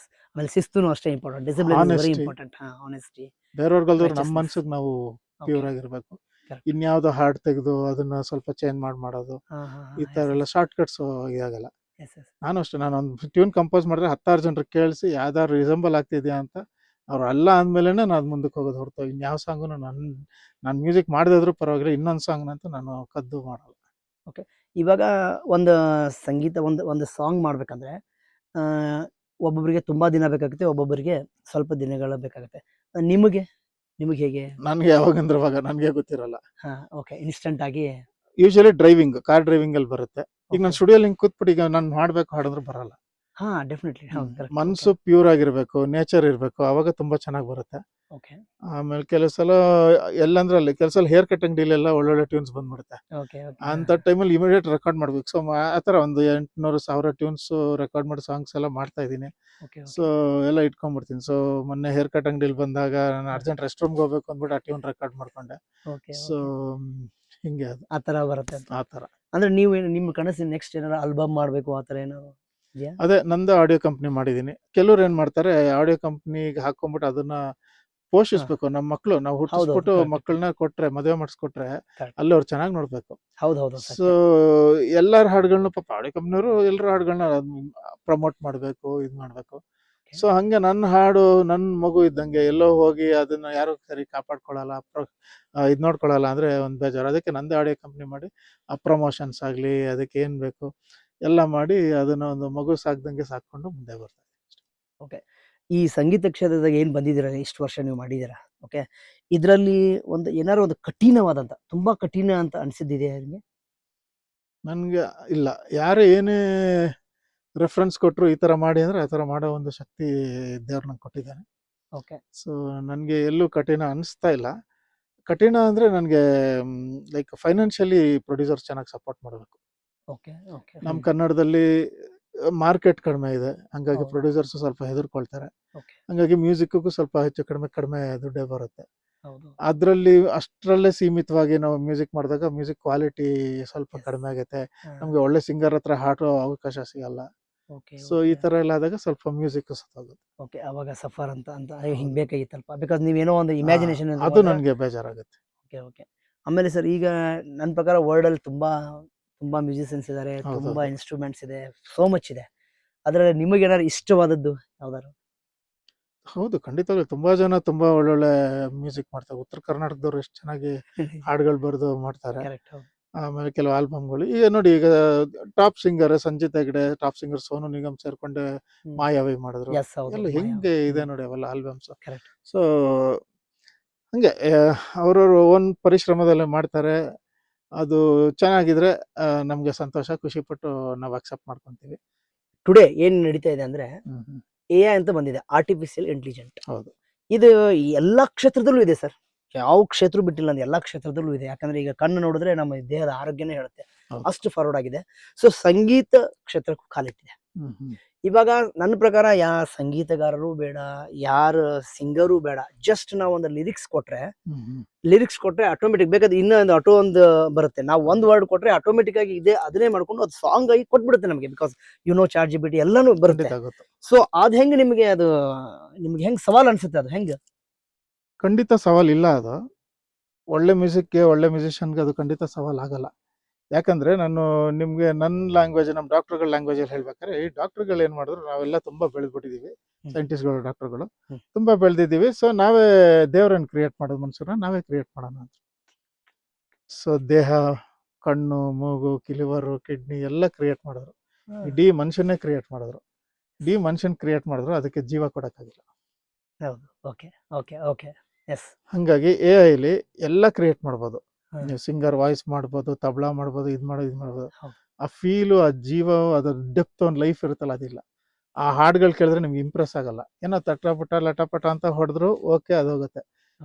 ಆಮೇಲೆ ಶಿಸ್ತುನು ಅಷ್ಟೇ important discipline is very Honesty. Important honesty ಬೇರೆಯವ್ರಿಗಲ್ದವ್ರು ನಮ್ಮ Righteousness. ಮನ್ಸಿಗೆ ನಾವು ಪ್ಯೂರ್ ಆಗಿರ್ಬೇಕು. Correct. ಇನ್ಯಾವುದೋ ಹಾಡ್ ತೆಗೆದು ಅದನ್ನ ಸ್ವಲ್ಪ ಚೇಂಜ್ ಮಾಡೋದು, ಈ ತರ ಎಲ್ಲ ಶಾರ್ಟ್ ಕಟ್ಸ್ ಇದಾಗಲ್ಲ. ನಾನು ಅಷ್ಟೇ, ನಾನು ಒಂದು ಟ್ಯೂನ್ ಕಂಪೋಸ್ ಮಾಡಿದ್ರೆ 10 ಜನರಿಗೆ ಕೇಳಿಸಿ ಯಾವ್ದಾದ್ರು ರಿಸಂಬಲ್ ಆಗ್ತಿದ್ಯಾ ಅಂತ ಅವ್ರು ಅಲ್ಲ ಅಂದ್ಮೇಲೆ ನಾನು ಮುಂದಕ್ಕೆ ಹೋಗೋದು ಹೊರತು ಇನ್ಯಾವ ಸಾಂಗು ನಾನು ಮ್ಯೂಸಿಕ್ ಮಾಡದಿದ್ರು ಪರವಾಗಿಲ್ಲ, ಇನ್ನೊಂದು ಸಾಂಗ್ನಂತೂ ನಾನು ಕದ್ದು ಮಾಡಲ್ಲ. ಇವಾಗ ಒಂದು ಸಂಗೀತ ಒಂದು ಸಾಂಗ್ ಮಾಡ್ಬೇಕಂದ್ರೆ ಆ, ಒಬ್ಬೊಬ್ಬರಿಗೆ ತುಂಬಾ ದಿನ ಬೇಕಾಗುತ್ತೆ, ಒಬ್ಬೊಬ್ಬರಿಗೆ ಸ್ವಲ್ಪ ದಿನಗಳ ಬೇಕಾಗುತ್ತೆ. ನಿಮಗೆ ಹೇಗೆ? ನನ್ಗೆ ಯಾವಾಗಂದ್ರೆ ಅವಾಗ ನನಗೆ ಗೊತ್ತಿರಲ್ಲ. ಓಕೆ ಇನ್ಸ್ಟಂಟ್ ಆಗಿ ಯೂಶಲಿ ಡ್ರೈವಿಂಗ್, ಕಾರ್ ಡ್ರೈವಿಂಗ್ ಅಲ್ಲಿ ಬರುತ್ತೆ. ಈಗ ನಾನು Okay. ಸ್ಟುಡಿಯೋಲಿ ಹಿಂಗೆ ಕೂತ್ಬಿಟ್ಟು ಈಗ ನಾನು ಮಾಡ್ಬೇಕು ಹಾಡಂದ್ರೆ ಬರಲ್ಲ. ಡೆಫಿನೆಟ್ಲಿ ಮನ್ಸು ಪ್ಯೂರ್ ಆಗಿರ್ಬೇಕು, ನೇಚರ್ ಇರಬೇಕು, ಅವಾಗ ತುಂಬಾ ಚೆನ್ನಾಗಿ ಬರುತ್ತೆ. ಓಕೆ ಆಮೇಲೆ ಕೆಲವು ಸಲ ಎಲ್ಲಂದ್ರೆ ಅಲ್ಲಿ ಕೆಲವು ಸಲ ಹೇರ್ ಕಟ್ ಅಂಗಡಿಲೆಲ್ಲ ಒಳ್ಳೊಳ್ಳೆ ಟ್ಯೂನ್ಸ್ ಬಂದ್ಬಿಡುತ್ತೆ. ಓಕೆ ಅಂತ ಟೈಮಲ್ಲಿ ಇಮಿಡಿಯೇಟ್ ರೆಕಾರ್ಡ್ ಮಾಡ್ಬೇಕು. ಸೊ ಆ ಥರ ಒಂದು 800,000 ಟ್ಯೂನ್ಸ್ ರೆಕಾರ್ಡ್ ಮಾಡಿ ಸಾಂಗ್ಸ್ ಎಲ್ಲ ಮಾಡ್ತಾ ಇದ್ದೀನಿ. ಸೊ ಎಲ್ಲ ಇಟ್ಕೊಂಡ್ಬಿಡ್ತೀನಿ. ಸೊ ಮೊನ್ನೆ ಹೇರ್ ಕಟ್ ಅಂಗಡಿಲಿ ಬಂದಾಗ ನಾನು ಅರ್ಜೆಂಟ್ ರೆಸ್ಟ್ ರೂಮ್ಗೆ ಹೋಗ್ಬೇಕು ಅಂದ್ಬಿಟ್ಟು ಆ ಟ್ಯೂನ್ ರೆಕಾರ್ಡ್ ಮಾಡ್ಕೊಂಡೆ. ಓಕೆ ಸೊ ಹಿಂಗೆ ಅದು ಆ ತರ ಬರುತ್ತೆ ಅಂತ. ಆ ಥರ. ಅಂದ್ರೆ ನೀವು ನಿಮ್ಮ ಕನಸಿನ ನೆಕ್ಸ್ಟ್ ಏನಾರ ಆಲ್ಬಮ್ ಮಾಡ್ಬೇಕು ಆ ತರ ಏನಾದ್ರು ಇದೆಯಾ? ಅದೇ ನಂದು ಆಡಿಯೋ ಕಂಪ್ನಿ ಮಾಡಿದ್ದೀನಿ. ಕೆಲವ್ರು ಏನ್ ಮಾಡ್ತಾರೆ, ಆಡಿಯೋ ಕಂಪ್ನಿಗೆ ಹಾಕೊಂಡ್ಬಿಟ್ಟು ಅದನ್ನ ಪೋಷಿಸ್ಬೇಕು. ನಮ್ಮ ಮಕ್ಕಳು ನಾವು ಹುಟ್ಟಿಸ್ಬಿಟ್ಟು correct. ಮಕ್ಕಳನ್ನ ಕೊಟ್ರೆ, ಮದುವೆ ಮಾಡಿಸ್ಕೊಟ್ರೆ Correct. ಅಲ್ಲಿ ಅವ್ರು ಚೆನ್ನಾಗಿ ನೋಡ್ಬೇಕು. ಹೌದು ಸೊ ಎಲ್ಲರ ಹಾಡುಗಳನ್ನ ಪಾಪ ಆಡಿಯೋ ಕಂಪ್ನಿಯವರು ಎಲ್ಲರ ಹಾಡುಗಳನ್ನ ಪ್ರಮೋಟ್ ಮಾಡಬೇಕು, ಇದು ಮಾಡಬೇಕು. ಸೊ ಹಂಗೆ ನನ್ನ ಹಾಡು ನನ್ನ ಮಗು ಇದ್ದಂಗೆ ಎಲ್ಲೋ ಹೋಗಿ ಅದನ್ನ ಯಾರು ಸರಿ ಕಾಪಾಡ್ಕೊಳ್ಳಲ್ಲ, ಇದು ನೋಡ್ಕೊಳ್ಳಲ್ಲ ಅಂದ್ರೆ ಒಂದು ಬೇಜಾರು. ಅದಕ್ಕೆ ನಂದೇ ಆಡಿಯೋ ಕಂಪ್ನಿ ಮಾಡಿ ಆ ಪ್ರಮೋಷನ್ಸ್ ಆಗಲಿ ಅದಕ್ಕೆ ಏನು ಬೇಕು ಎಲ್ಲ ಮಾಡಿ ಅದನ್ನ ಒಂದು ಮಗು ಸಾಕ್ದಂಗೆ ಸಾಕೊಂಡು ಮುಂದೆ ಬರ್ತಾರೆ. ಈ ಸಂಗೀತ ಕ್ಷೇತ್ರದಾಗ ಏನ್ ಬಂದಿದ್ದೀರಾ, ಇಷ್ಟು ವರ್ಷ ನೀವು ಮಾಡಿದ್ದೀರಾ, ಓಕೆ ಇದರಲ್ಲಿ ಏನಾರು ಒಂದು ಕಠಿಣವಾದಂತ ತುಂಬಾ ಕಠಿಣ ಅಂತ ಅನ್ಸಿದ್ದಿದೆಯಾ ನಿಮಗೆ? ನನ್ಗೆ ಇಲ್ಲ, ಯಾರೇ ಏನೇ ರೆಫರೆನ್ಸ್ ಕೊಟ್ಟರು ಈ ಥರ ಮಾಡಿ ಅಂದರೆ ಆ ಥರ ಮಾಡೋ ಒಂದು ಶಕ್ತಿ ದೇವ್ರು ನಂಗೆ ಕೊಟ್ಟಿದ್ದಾನೆ. ಓಕೆ ಸೊ ನನಗೆ ಎಲ್ಲೂ ಕಠಿಣ ಅನಿಸ್ತಾ ಇಲ್ಲ. ಕಠಿಣ ಅಂದರೆ ನನಗೆ ಲೈಕ್ ಫೈನಾನ್ಷಿಯಲಿ ಪ್ರೊಡ್ಯೂಸರ್ಸ್ ಚೆನ್ನಾಗಿ ಸಪೋರ್ಟ್ ಮಾಡಬೇಕು. ಓಕೆ ಓಕೆ ನಮ್ಮ ಕನ್ನಡದಲ್ಲಿ ಮಾರ್ಕೆಟ್ ಕಡಿಮೆ ಇದೆ, ಹಂಗಾಗಿ ಹೌದು. ಪ್ರೊಡ್ಯೂಸರ್ಸ್ ಸ್ವಲ್ಪ ಹೆದರ್ಕೊಳ್ತಾರೆ. Okay. ಹಂಗಾಗಿ ಮ್ಯೂಸಿಕ್ಗೂ ಸ್ವಲ್ಪ ಹೆಚ್ಚು ಕಡಿಮೆ ದುಡ್ಡೇ ಬರುತ್ತೆ. ಹೌದು ಅದರಲ್ಲಿ ಅಷ್ಟರಲ್ಲೇ ಸೀಮಿತವಾಗಿ ನಾವು ಮ್ಯೂಸಿಕ್ ಮಾಡಿದಾಗ ಮ್ಯೂಸಿಕ್ ಕ್ವಾಲಿಟಿ ಸ್ವಲ್ಪ ಕಡಿಮೆ ಆಗುತ್ತೆ. ನಮಗೆ ಒಳ್ಳೆ ಸಿಂಗರ್ ಹತ್ರ ಹಾಡೋ ಅವಕಾಶ ಸಿಗಲ್ಲ. ಓಕೆ ಸೊ ಈ ತರ ಎಲ್ಲ ಆದಾಗ ಸ್ವಲ್ಪ ಮ್ಯೂಸಿಕ್ ಸತ್ತೋಗುತ್ತೆ. ಓಕೆ ಅವಾಗ ಸಫರ್ ಅಂತ ಹಿಂಗ್ ಬೇಕಾಗಿತ್ತಲ್ಪ, ಬಿಕಾಸ್ ನೀವೇನೋ ಒಂದು ಇಮ್ಯಾಜಿನೇಷನ್ ಅದು ನನಗೆ ಬೇಜಾರಾಗುತ್ತೆ. ಓಕೆ ಓಕೆ ಆಮೇಲೆ ಸರ್ ಈಗ ನನ್ನ ಪ್ರಕಾರ ವರ್ಲ್ಡ್ ಅಲ್ಲಿ ತುಂಬಾ ಮ್ಯೂಸಿಷಿಯನ್ಸ್ ಇದ್ದಾರೆ, ಹೌದು, ತುಂಬಾ ಹೌದು. ಇನ್ಸ್ಟ್ರೂಮೆಂಟ್ಸ್ ಇದೆ, ಸೋ ಮಚ್ ಇದೆ. ಅದರಲ್ಲಿ ನಿಮಗೆ ಏನಾದ್ರು ಇಷ್ಟವಾದದ್ದು ಯಾವ್ದಾರು? ಹೌದು, ಖಂಡಿತವಾಗ್ಲೂ ತುಂಬಾ ಜನ ತುಂಬಾ ಒಳ್ಳೊಳ್ಳೆ ಮ್ಯೂಸಿಕ್ ಮಾಡ್ತಾರೆ. ಉತ್ತರ ಕರ್ನಾಟಕದವ್ರು ಎಷ್ಟು ಚೆನ್ನಾಗಿ ಹಾಡುಗಳು ಬರೆದು ಮಾಡ್ತಾರೆ. ಕರೆಕ್ಟ್. ಆಮೇಲೆ ಕೆಲವು ಆಲ್ಬಮ್ಗಳು ಈಗ ನೋಡಿ, ಈಗ top singer Sanjith Hegde, top singer Sonu Nigam ಸೇರ್ಕೊಂಡು ಮಾಯಾವಿ ಮಾಡಿದ್ರು. ಎಸ್ ಹೌದು ಎಲ್ಲ ಹೆಂಗೆ ಇದೆ ನೋಡಿ ಅವೆಲ್ಲ ಆಲ್ಬಮ್ಸ್. ಕರೆಕ್ಟ್. ಸೊ ಹಂಗೆ ಅವ್ರವ್ರ ಓನ್ ಪರಿಶ್ರಮದಲ್ಲೇ ಮಾಡ್ತಾರೆ. ಅದು ಚೆನ್ನಾಗಿದ್ರೆ ನಮ್ಗೆ ಸಂತೋಷ, ಖುಷಿ ಪಟ್ಟು ನಾವು ಅಕ್ಸೆಪ್ಟ್ ಮಾಡ್ಕೊಂತೀವಿ. ಟುಡೇ ಏನ್ ನಡೀತಾ ಇದೆ ಅಂದ್ರೆ AI ಅಂತ ಬಂದಿದೆ, ಆರ್ಟಿಫಿಷಿಯಲ್ ಇಂಟೆಲಿಜೆಂಟ್. ಹೌದು. ಇದು ಎಲ್ಲಾ ಕ್ಷೇತ್ರದಲ್ಲೂ ಇದೆ ಸರ್, ಯಾವ ಕ್ಷೇತ್ರ ಬಿಟ್ಟಿಲ್ಲ ಅಂದ್ರೆ ಎಲ್ಲಾ ಕ್ಷೇತ್ರದಲ್ಲೂ ಇದೆ. ಯಾಕಂದ್ರೆ ಈಗ ಕಣ್ಣು ನೋಡಿದ್ರೆ ನಮ್ಮ ದೇಹದ ಆರೋಗ್ಯನೇ ಹೇಳುತ್ತೆ, ಹೌದು. ಅಷ್ಟು ಫಾರ್ವರ್ಡ್ ಆಗಿದೆ. ಸೊ ಸಂಗೀತ ಕ್ಷೇತ್ರಕ್ಕೂ ಕಾಲಿಟ್ಟಿದೆ. ಇವಾಗ ನನ್ನ ಪ್ರಕಾರ ಸಂಗೀತಗಾರರು ಬೇಡ, ಯಾರ ಸಿಂಗರು ಬೇಡ, ಜಸ್ಟ್ ನಾವು ಒಂದು ಲಿರಿಕ್ಸ್ ಕೊಟ್ರೆ ಆಟೋಮೆಟಿಕ್, ಬೇಕಾದ್ರೆ ಇನ್ನೊಂದು ಆಟೋ ಒಂದು ಬರುತ್ತೆ, ನಾವು ಒಂದು ವರ್ಡ್ ಕೊಟ್ರೆ ಆಟೋಮೆಟಿಕ್ ಆಗಿ ಇದೆ ಅದನ್ನೇ ಮಾಡ್ಕೊಂಡು ಅದು ಸಾಂಗ್ ಆಗಿ ಕೊಟ್ಬಿಡುತ್ತೆ ನಮಗೆ, ಬಿಕಾಸ್ ಚಾಟ್ GPT ಎಲ್ಲಾನು ಬರುತ್ತೆ. ಸೊ ಅದ್ ಹೆಂಗ್ ನಿಮ್ಗೆ ಹೆಂಗ್ ಸವಾಲ್ ಅನ್ಸುತ್ತೆ? ಅದು ಹೆಂಗ್? ಖಂಡಿತ ಸವಾಲ್ ಇಲ್ಲ. ಅದು ಒಳ್ಳೆ ಮ್ಯೂಸಿಕ್ಗೆ, ಒಳ್ಳೆ ಮ್ಯೂಸಿಷಿಯನ್ಗೆ ಅದು ಖಂಡಿತ ಸವಾಲ್ ಆಗಲ್ಲ. ಯಾಕಂದ್ರೆ ನಾನು ನಿಮ್ಗೆ ನನ್ನ ಲ್ಯಾಂಗ್ವೇಜ್, ನಮ್ಮ ಡಾಕ್ಟರ್ಗಳ ಲ್ಯಾಂಗ್ವೇಜ್ ಅಲ್ಲಿ ಹೇಳ್ಬೇಕಾದ್ರೆ, ಈ ಡಾಕ್ಟರ್ಗಳು ಏನ್ ಮಾಡಿದ್ರು, ನಾವೆಲ್ಲ ತುಂಬಾ ಬೆಳೆದ್ಬಿಟ್ಟಿದೀವಿ. ಸೈಂಟಿಸ್ಟ್ಗಳು, ಡಾಕ್ಟರ್ಗಳು ತುಂಬಾ ಬೆಳೆದಿದ್ದೀವಿ. ಸೊ ನಾವೇ ದೇವರನ್ನು ಕ್ರಿಯೇಟ್ ಮಾಡೋದು, ಮನುಷ್ಯರನ್ನ ನಾವೇ ಕ್ರಿಯೇಟ್ ಮಾಡೋಣ ಅಂತ. ಸೊ ದೇಹ, ಕಣ್ಣು, ಮೂಗು, ಕಿಲಿವರು, ಕಿಡ್ನಿ ಎಲ್ಲ ಕ್ರಿಯೇಟ್ ಮಾಡಿದ್ರು. ಇಡೀ ಮನುಷ್ಯನ್ನೇ ಕ್ರಿಯೇಟ್ ಮಾಡಿದ್ರು. ಇಡೀ ಮನುಷ್ಯನ್ ಕ್ರಿಯೇಟ್ ಮಾಡಿದ್ರು, ಅದಕ್ಕೆ ಜೀವ ಕೊಡಕ್ಕಾಗಿಲ್ಲ. ಹೌದು. Okay okay okay yes. ಹಂಗಾಗಿ AI ಎಲ್ಲ ಕ್ರಿಯೇಟ್ ಮಾಡ್ಬೋದು. ನೀವು ಸಿಂಗರ್ ವಾಯ್ಸ್ ಮಾಡ್ಬೋದು, ತಬಲಾ ಮಾಡ್ಬೋದು, ಇದು ಮಾಡ್ಬೋದು. ಆ ಫೀಲು, ಆ ಜೀವ, ಅದರ ಡೆಪ್ತ್, ಒಂದು ಲೈಫ್ ಇರುತ್ತಲ್ಲ, ಅದಿಲ್ಲ. ಆ ಹಾಡುಗಳು ಕೇಳಿದ್ರೆ ನಿಮ್ಗೆ ಇಂಪ್ರೆಸ್ ಆಗಲ್ಲ. ಏನೋ ತಟಪಟ ಲಟಪಟ ಅಂತ ಹೊಡೆದ್ರು ಓಕೆ, ಅದು ಹೋಗುತ್ತೆ.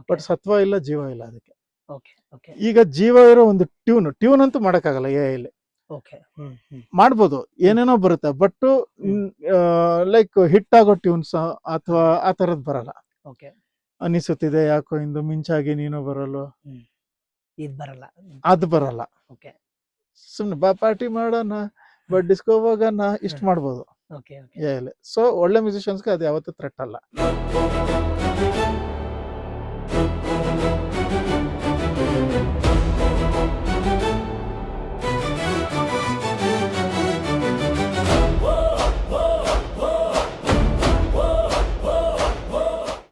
ಬಟ್ ಸತ್ವ ಇಲ್ಲ, ಜೀವ ಇಲ್ಲ ಅದಕ್ಕೆ. ಈಗ ಜೀವ ಇರೋ ಒಂದು ಟ್ಯೂನ್ ಅಂತೂ ಮಾಡೋಕ್ಕಾಗಲ್ಲ AI. ಮಾಡ್ಬೋದು, ಏನೇನೋ ಬರುತ್ತೆ, ಬಟ್ ಲೈಕ್ ಹಿಟ್ ಆಗೋ ಟ್ಯೂನ್ಸ್ ಅಥವಾ ಆ ಥರದ್ದು ಬರಲ್ಲ. ಅನಿಸುತ್ತಿದೆ ಯಾಕೋ ಇಂದು ಮಿಂಚಾಗಿ ನೀನು ಬರಲು, ಇದು ಬರಲ್ಲ, ಅದು ಬರಲ್ಲ. ಸುಮ್ನೆ ಬಾ ಪಾರ್ಟಿ ಮಾಡೋಣ, ಬಟ್ ಡಿಸ್ಕೋ ಹೋಗೋಣ, ಇಷ್ಟು ಮಾಡ್ಬೋದು. ಓಕೆ ಓಕೆ ಸೊ ಒಳ್ಳೆ ಮ್ಯೂಸಿಷಿಯನ್ಸ್ಗೆ ಅದು ಯಾವತ್ತೂ ಥ್ರೆಟ್ ಅಲ್ಲ.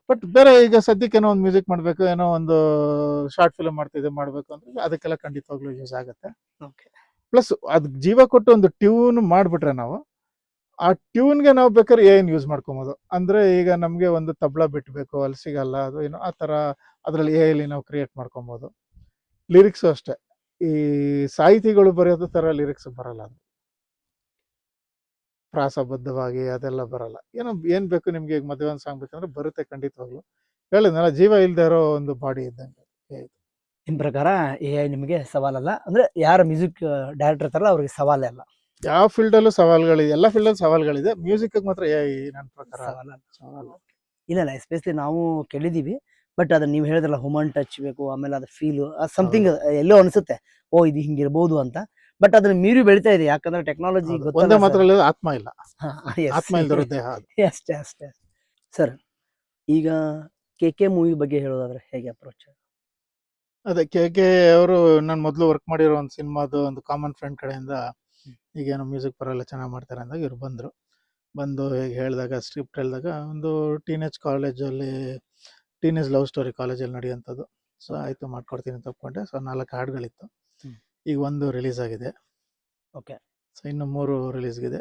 ಬಟ್ ಬೇರೆ ಈಗ ಸದ್ಯಕ್ಕೆ ಏನೋ ಒಂದು ಮ್ಯೂಸಿಕ್ ಮಾಡ್ಬೇಕು, ಏನೋ ಒಂದು ಶಾರ್ಟ್ ಫಿಲ್ಮ್ ಮಾಡ್ಬೇಕು ಅಂದ್ರೆ ಅದಕ್ಕೆಲ್ಲ ಖಂಡಿತವಾಗ್ಲೂ ಯೂಸ್ ಆಗುತ್ತೆ. ಓಕೆ ಪ್ಲಸ್ ಅದಕ್ಕೆ ಜೀವ ಕೊಟ್ಟು ಒಂದು ಟ್ಯೂನ್ ಮಾಡ್ಬಿಟ್ರೆ ನಾವು ಆ ಟ್ಯೂನ್ಗೆ ನಾವು ಬೇಕಾದ್ರೆ ಏನ್ ಯೂಸ್ ಮಾಡ್ಕೊಬೋದು. ಅಂದ್ರೆ ಈಗ ನಮ್ಗೆ ಒಂದು ತಬಲ ಬಿಟ್ಬೇಕು, ಅಲ್ಲಿ ಸಿಗಲ್ಲ, ಅದು ಏನೋ ಆ ತರ ಅದ್ರಲ್ಲಿ ಎಲ್ಲಿ ನಾವು ಕ್ರಿಯೇಟ್ ಮಾಡ್ಕೊಬೋದು. ಲಿರಿಕ್ಸು ಅಷ್ಟೇ, ಈ ಸಾಹಿತಿಗಳು ಬರೆಯೋದು ತರ ಲಿರಿಕ್ಸ್ ಬರಲ್ಲ, ಅದು ಪ್ರಾಸಬದ್ಧವಾಗಿ ಅದೆಲ್ಲ ಬರಲ್ಲ. ಏನೋ ಏನ್ ಬೇಕು ನಿಮ್ಗೆ, ಈಗ ಮದುವೆ ಒಂದು ಸಾಂಗ್ ಬೇಕಂದ್ರೆ ಬರುತ್ತೆ ಖಂಡಿತವಾಗ್ಲು. ಹೇಳಿದ್ನಲ್ಲ, ಜೀವ ಇಲ್ದೇ ಇರೋ ಒಂದು ಬಾಡಿ ಇದ್ದಂಗೆ. ನಿಮ್ ಪ್ರಕಾರ AI ನಿಮಗೆ ಸವಾಲಲ್ಲ, ಅಂದ್ರೆ ಯಾರ ಮ್ಯೂಸಿಕ್ ಡೈರೆಕ್ಟರ್ ಇರ್ತಾರಲ್ಲ ಅವ್ರಿಗೆ ಸವಾಲೇ ಅಲ್ಲ. ಯಾವ ಫೀಲ್ಡ್ ಅಲ್ಲೂ ಸವಾಲ್ಗಳಿದೆ, ಎಲ್ಲ ಫೀಲ್ಡ್ ಅಲ್ಲಿ ಸವಾಲ್ಗಳಿದೆ. ಮ್ಯೂಸಿಕ್ ಮಾತ್ರ ನನ್ನ ಪ್ರಕಾರ ಸವಾಲ್. ಇಲ್ಲ ಎಸ್ಪೆಷಲಿ ನಾವು ಕೇಳಿದೀವಿ, ಬಟ್ ಅದನ್ನ ನೀವು ಹೇಳಿದ್ರಲ್ಲ ಹ್ಯೂಮನ್ ಟಚ್ ಬೇಕು, ಆಮೇಲೆ ಅದು ಫೀಲ್ ಸಮಥಿಂಗ್ ಎಲ್ಲೋ ಅನ್ಸುತ್ತೆ, ಓ ಇದು ಹಿಂಗಿರ್ಬೋದು ಅಂತ. ಬಟ್ ಅದನ್ನ ಮೀರಿ ಬೆಳಿತಾ ಇದೆ, ಯಾಕಂದ್ರೆ ಟೆಕ್ನಾಲಜಿ ಒಂದೇ ಮಾತ್ರ ಆತ್ಮ ಇಲ್ಲ, ಆತ್ಮ ಇಲ್ದಿರೋ ದೇಹ ಅದು. ಅಷ್ಟೇ ಅಷ್ಟೇ. ಸರ್, ಈಗ KK ಮೂವಿ ಬಗ್ಗೆ ಹೇಳೋದಾದ್ರೆ ಹೇಗೆ ಅಪ್ರೋಚ್? ಅದೇ KK ಅವರು ನಾನು ಮೊದಲು ವರ್ಕ್ ಮಾಡಿರೋ ಒಂದು ಸಿನಿಮಾದು ಒಂದು ಕಾಮನ್ ಫ್ರೆಂಡ್ ಕಡೆಯಿಂದ ಈಗೇನೋ ಮ್ಯೂಸಿಕ್ ಬರೋಲ್ಲ ಚೆನ್ನಾಗಿ ಮಾಡ್ತಾರೆ ಅಂದಾಗ ಇವ್ರು ಬಂದು ಹೇಗೆ ಹೇಳಿದಾಗ, ಸ್ಕ್ರಿಪ್ಟ್ ಹೇಳಿದಾಗ, ಒಂದು ಟೀನೇಜ್ ಲವ್ ಸ್ಟೋರಿ ಕಾಲೇಜಲ್ಲಿ ನಡೆಯುವಂಥದ್ದು. ಸೊ ಆಯಿತು ಮಾಡ್ಕೊಡ್ತೀನಿ ಅಂತ ಒಪ್ಕೊಂಡೆ. ಸೊ 4 ಹಾಡುಗಳಿತ್ತು, ಈಗ 1 ರಿಲೀಸ್ ಆಗಿದೆ. ಓಕೆ. ಸೊ ಇನ್ನು 3 ರಿಲೀಸ್ಗಿದೆ.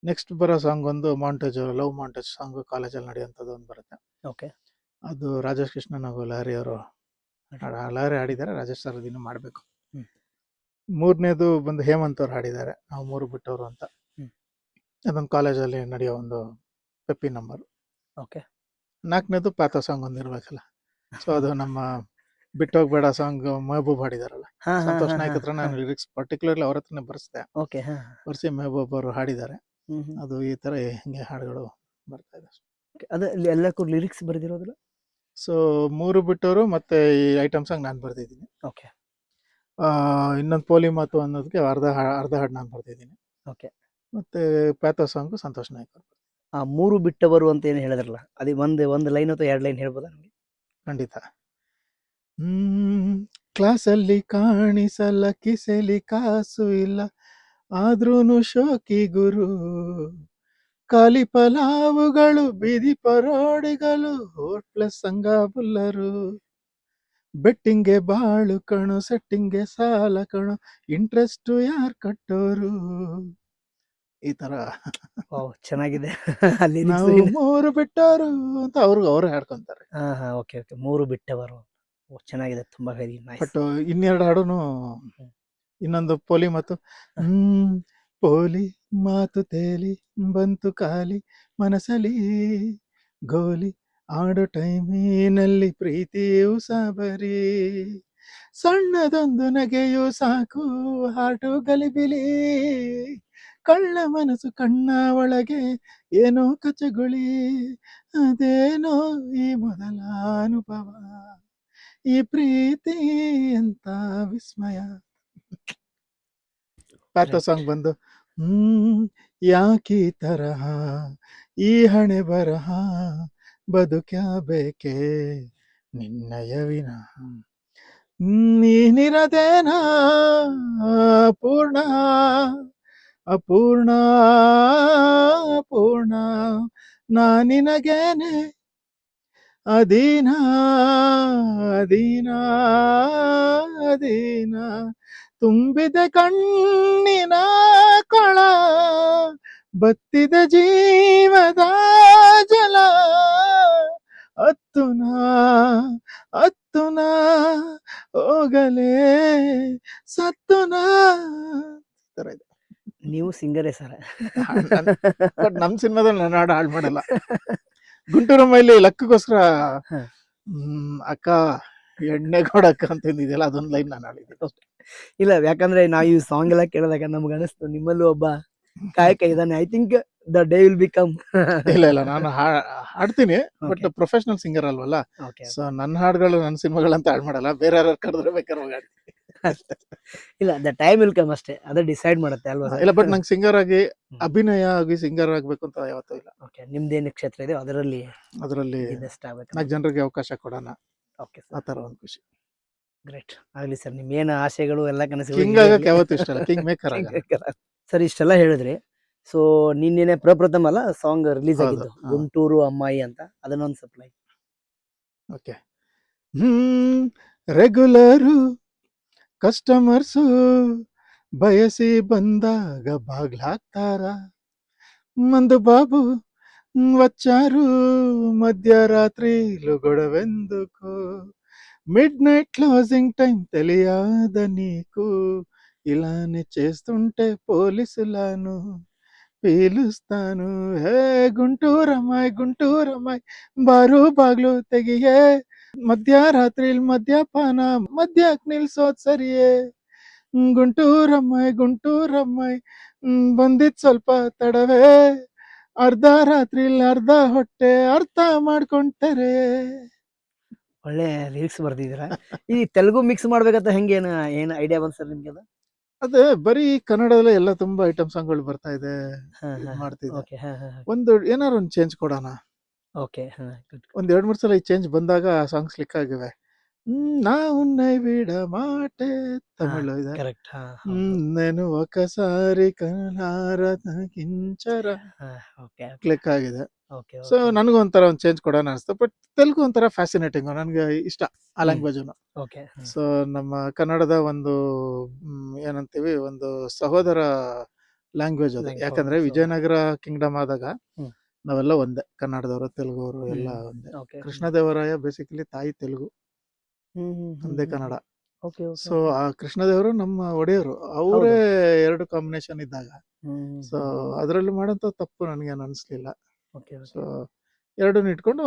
ನೆಕ್ಸ್ಟ್ ಬರೋ ಸಾಂಗ್ ಒಂದು ಲವ್ ಮಾಂಟೇಜ್ ಸಾಂಗ್ ಕಾಲೇಜಲ್ಲಿ ನಡೆಯುವಂಥದ್ದು ಒಂದು ಬರುತ್ತೆ. ಓಕೆ. ಅದು ರಾಜೇಶ್ ಕೃಷ್ಣನ್ ಹಾಗೂ ಲಹರಿ ಅವರು ಲಹರಿ ಹಾಡಿದ್ದಾರೆ, ರಾಜೇಶ್ ಸರ್ ಇನ್ನೂ ಮಾಡಬೇಕು. 3ನೇದು ಬಂದು ಹೇಮಂತ್ ಅವ್ರು ಹಾಡಿದ್ದಾರೆ, ನಾವು 3 ಬಿಟ್ಟವರು ಅಂತ. ಅದೊಂದು ಕಾಲೇಜಲ್ಲಿ ನಡೆಯೋ ಒಂದು ಪೆಪ್ಪಿ ನಂಬರ್. ಓಕೆ. 4ನೇದು ಪಾತ ಸಾಂಗ್ ಒಂದು ಇರ್ಬೇಕಲ್ಲ. ಸೊ ಅದು ನಮ್ಮ ಬಿಟ್ಟೋಗ್ಬೇಡ ಸಾಂಗ್ ಮೆಹಬೂಬ್ ಹಾಡಿದಾರಲ್ಲ, ಸಂತೋಷ್ ನಾಯ್ಕ ಹತ್ರ ನಾನು ಲಿರಿಕ್ಸ್ ಪರ್ಟಿಕ್ಯುಲರ್ಲಿ ಅವ್ರ ಹತ್ರನೇ ಬರ್ಸಿದೆ. ಬರ್ಸಿ ಮೆಹಬೂಬ್ ಅವರು ಹಾಡಿದ್ದಾರೆ. ಅದು ಈ ತರ ಹಿಂಗೆ ಹಾಡುಗಳು ಬರ್ತಾ ಇದೆ. ಅದು ಎಲ್ಲಕ್ಕೂ ಲಿರಿಕ್ಸ್ ಬರೆದಿರೋದಿಲ್ಲ. ಸೊ 3 ಬಿಟ್ಟವರು ಮತ್ತೆ ಈ ಐಟಮ್ ಸಾಂಗ್ ನಾನು ಬರ್ದಿದ್ದೀನಿ. ಓಕೆ. ಇನ್ನೊಂದು ಪೋಲಿ ಮಾತು ಅನ್ನೋದಕ್ಕೆ ಅರ್ಧ ಹಾಡು ನಾನು ಬರ್ದಿದ್ದೀನಿ. ಓಕೆ. ಮತ್ತೆ ಪ್ಯಾಥೋ ಸಾಂಗ್ ಸಂತೋಷ್ ನಾಯ್ಕ ಅವರು. ಆ 3 ಬಿಟ್ಟವರು ಅಂತ ಏನು ಹೇಳಿದ್ರಲ್ಲ, ಅದೇ ಒಂದು ಲೈನ್ ಅಥವಾ 2 ಲೈನ್ ಹೇಳ್ಬೋದಾ ನಮಗೆ? ಖಂಡಿತ. ಕ್ಲಾಸಲ್ಲಿ ಕಾಣಿಸಲ್ಲ, ಕಿಸೆಲಿ ಕಾಸು ಇಲ್ಲ, ಆದ್ರೂನು ಶೋಕಿ ಗುರು, ಖಾಲಿ ಪಲಾವುಗಳು, ಬೀದಿ ಪರೋಡಿಗಳು, ಹೋಟ್ಲಸ್ ಸಂಘ ಬುಲ್ಲರು, ಬೆಟ್ಟಿಂಗೆ ಬಾಳು ಕಣು, ಸೆಟ್ಟಿಂಗೆ ಸಾಲ ಕಣು, ಇಂಟ್ರೆಸ್ಟ್ ಯಾರು ಕಟ್ಟೋರು. ಈ ತರ ಚೆನ್ನಾಗಿದೆ. ನಾವು 3 ಬಿಟ್ಟವರು ಅಂತ ಅವ್ರು ಹಾಡ್ಕೊಂತಾರೆ. Okay okay. 3 ಬಿಟ್ಟವರು ಚೆನ್ನಾಗಿದೆ, ತುಂಬಾ ವೆರಿ ನೈಸ್. ಬಟ್ 2 ಹಾಡುನು ಇನ್ನೊಂದು ಪೋಲಿ ಮಾತು. ಪೋಲಿ ಮಾತು ತೇಲಿ ಬಂತು ಖಾಲಿ ಮನಸಲಿ, ಗೋಲಿ ಆಡೋ ಟೈಮಿನಲ್ಲಿ ಪ್ರೀತಿಯು ಸಾಬರಿ, ಸಣ್ಣದೊಂದು ನಗೆಯು ಸಾಕು ಹಾಟು ಗಲಿಬಿಲಿ, ಕಳ್ಳ ಮನಸ್ಸು ಕಣ್ಣ ಒಳಗೆ ಏನೋ ಕಚಗುಳಿ, ಅದೇನೋ ಈ ಮೊದಲ ಅನುಭವ, ಈ ಪ್ರೀತಿ ಅಂತ ವಿಸ್ಮಯ. ಪ್ಯಾಥೋ ಸಾಂಗ್ ಬಂದು ಯಾಕೀ ತರಹ ಈ ಹಣೆ ಬರಹ, ಬದುಕ್ಯಾ ಬೇಕೆ ನಿನ್ನಯ ವಿನಃ, ನೀನಿರದೇನ ಪೂರ್ಣ ಅಪೂರ್ಣ ಪೂರ್ಣ, ನಾನಿನಗೇನೆ ಅಧೀನ ಅಧೀನ ಅಧೀನ, ತುಂಬಿದ ಕಣ್ಣಿನ ಕೊಳ, ಬತ್ತಿದ ಜೀವದ ಜಲ, ಹತ್ತುನ ಹೋಗಲೇ ಸತ್ತುನ. ನೀವು ಸಿಂಗರೇ ಸರ್. ನಮ್ ಸಿನಿಮಾದಲ್ಲಿ ನಾನು ಹಾಡು ಮಾಡಲ್ಲ. ಗುಂಟೂರು ಮೈಲಿ ಲಕ್ಕಗೋಸ್ಕರ ಅಕ್ಕ ಎಣ್ಣೆ ಕೊಡಕ್ಕ ಅಂತಂದಿದೆಯಲ್ಲ, ಅದೊಂದು ಲೈನ್ ನಾನು ಹಾಡಿದ್ದೆ. ಇಲ್ಲ, ಯಾಕಂದ್ರೆ ನಾವು ಈ ಸಾಂಗ್ ಎಲ್ಲ ಕೇಳಿದಾಗ ನಮ್ಗೆ ಅನಿಸ್ತು ನಿಮ್ಮಲ್ಲೂ ಒಬ್ಬ ಕಾಯಕ ಇದ್ದಾನೆ. I think the day will become. ಇಲ್ಲ ನಾನು ಹಾಡ್ತೀನಿ, ಬಟ್ ಪ್ರೊಫೆಷನಲ್ ಸಿಂಗರ್ ಅಲ್ವಲ್ಲ. ಸೊ ನನ್ನ ಹಾಡುಗಳು ನನ್ನ ಸಿನಿಮಾಗಳಂತ ಹಾಡು ಮಾಡಲ್ಲ, ಬೇರೆ ಯಾರು ಕರೆದ್ರೆ ಬೇಕಾದ್ರೆ ಹಾಡ್ತೀನಿ. ಇಲ್ಲ ದ ಟೈಮ್ ವಿಲ್ ಕಮ್ ಅಷ್ಟೇ, ಅದೇ ಡಿಸೈಡ್ ಮಾಡುತ್ತೆ ಅಲ್ವಾ ಸರ್? ಇಲ್ಲ ಬಟ್ ನಂಗೆ ಸಿಂಗರ್ ಆಗಿ ಹ್ಮ್. ಅಭಿನಯ ಆಗಿ ಸಿಂಗರ್ ಆಗ್ಬೇಕು ಅಂತ ಯಾವತ್ತೂ ಇಲ್ಲ. ಓಕೆ, ನಿಮ್ದೇನು ಕ್ಷೇತ್ರ ಇದೆ ಅದರಲ್ಲಿ ಅದರಲ್ಲಿ ಬೆಸ್ಟ್ ಆಗ್ಬೇಕು. 4 ಜನರಿಗೆ ಅವಕಾಶ ಕೊಡೋಣ, ಓಕೆ ಆ ಸರ್, ತರ ಒಂದು ಖುಷಿ. ಗ್ರೇಟ್ ಆಗ್ಲಿ ಸರ್. ನಿಮ್ಮ ಏನು ಆಸೆಗಳು ಎಲ್ಲ ಕನಸುಗಳು ಕಿಂಗ್ ಆಗಕ್ಕೆ ಯಾವತ್ತೂ ಇಷ್ಟ ಇಲ್ಲ, ಕಿಂಗ್ ಮೇಕರ್ ಆಗ. ಸರ್ ಇಷ್ಟೆಲ್ಲ ಹೇಳಿದ್ರಿ. ಸೊ ನಿನ್ನೆನೆ ಪ್ರಪ್ರಥಮ ಅಲ್ಲ ಸಾಂಗ್ ರಿಲೀಸ್ ಹೌದು, ಆಗಿದ್ದು, ಹಾ. ಗುಂಟೂರು ಅಮ್ಮಾಯಿ ಅಂತ, ಅದನ್ನೊಂದು ಸಪ್ಲೈ. ಓಕೆ. ರೆಗ್ಯುಲರು ಕಸ್ಟಮರ್ಸು ಬಯಸಿ ಬಂದಾಗ ಬಾಗ್ಲಾಗ್ತಾರ, ಮಂದು ಬಾಬು వచ్చారు మధ్యరాత్రిలు గొడవెందుకు, మిడ్ నైట్ క్లోజింగ్ టైం తెలియద నీకు, ఇలానే చేస్తుంటే పోలీసులను పీలుస్తాను, హే గుంటూరమ్మాయి గుంటూరమ్మాయి ಬಾರು ಬಾಗ್ಲು ತೆಗಿಯೇ, ಮಧ್ಯರಾತ್ರಿಲ್ ಮದ್ಯಪಾನ ಮದ್ಯಾಕ್ ನಿಲ್ಸೋದ್ ಸರಿಯೇ, ಗುಂಟೂರಮ್ಮಾಯಿ ಬಂದಿದ್ ಸ್ವಲ್ಪ ತಡವೇ, ಅರ್ಧ ರಾತ್ರಿಲ್ ಅರ್ಧ ಹೊಟ್ಟೆ ಅರ್ಥ ಮಾಡ್ಕೊಂತಾರೆ. ಒಳ್ಳೆ ಲಿರಿಕ್ಸ್ ಬರ್ದಿದ್ದೀರಾ. ಈ ತೆಲುಗು ಮಿಕ್ಸ್ ಮಾಡ್ಬೇಕಂತ ಹೆಂಗೆ ಏನು ಐಡಿಯಾ ಬಂತು ಸರ್ ನಿಮ್ಗೆ ಅದು? ಅದೇ ಬರೀ ಕನ್ನಡದಲ್ಲೇ ಎಲ್ಲ ತುಂಬಾ ಐಟಮ್ ಸಾಂಗ್ಗಳು ಬರ್ತಾ ಇದೆ, ಮಾಡ್ತಿದ್ದೆ. ಓಕೆ, ಒಂದು ಏನಾರು ಒಂದು ಚೇಂಜ್ ಕೊಡೋಣ. ಓಕೆ, ಒಂದ್ 2-3 ಸಲ ಈ ಚೇಂಜ್ ಬಂದಾಗ ಸಾಂಗ್ಸ್ ಕ್ಲಿಕ್ ಆಗಿವೆ. ನಾ ಉನ್ನೈ ಬಿಡ ಮಾಟೆ ತಮಿಳು ಇದೆ. ಕರೆಕ್ಟ್. నేను ఒకసారి ಕನಾರ ಕಿಂಚರ ಓಕೆ, ಕ್ಲಿಕ್ ಆಗಿದೆ. ಓಕೆ. ಸೊ ನನಗೂ ಒಂಥರ ಒಂದು ಚೇಂಜ್ ಕೊಡೋಣ ಅನಿಸ್ತು. ಬಟ್ ತೆಲುಗು ಒಂಥರ ಫ್ಯಾಸಿನೇಟಿಂಗ್, ನನಗೆ ಇಷ್ಟ ಆ ಲ್ಯಾಂಗ್ವೇಜ್. ಓಕೆ, ಸೊ ನಮ್ಮ ಕನ್ನಡದ ಒಂದು ಏನಂತೀವಿ, ಒಂದು ಸಹೋದರ ಲ್ಯಾಂಗ್ವೇಜ್ ಅದು. Language, ಯಾಕಂದ್ರೆ ಹೌದು, ವಿಜಯನಗರ ಕಿಂಗ್ಡಮ್ ಆದಾಗ ಹ್ಮ್. ನಾವೆಲ್ಲ ಒಂದೇ, ಕನ್ನಡದವರು ತೆಲುಗುವರು ಎಲ್ಲ ಒಂದೇ. ಓಕೆ, ಕೃಷ್ಣದೇವರಾಯ ಬೇಸಿಕಲಿ ತಾಯಿ ತೆಲುಗು, ಒಂದೇ ಕನ್ನಡ. ಓಕೆ. ಸೊ ಆ ಕೃಷ್ಣದೇವರು ನಮ್ಮ ಒಡೆಯರು, ಅವರೇ 2 ಕಾಂಬಿನೇಷನ್ ಇದ್ದಾಗ, ಸೊ ಅದರಲ್ಲಿ ಮಾಡೋಂಥ ತಪ್ಪು ನನಗೇನು ಅನಿಸ್ಲಿಲ್ಲ. ಸೊ ಎರಡನ್ನ ಇಟ್ಕೊಂಡು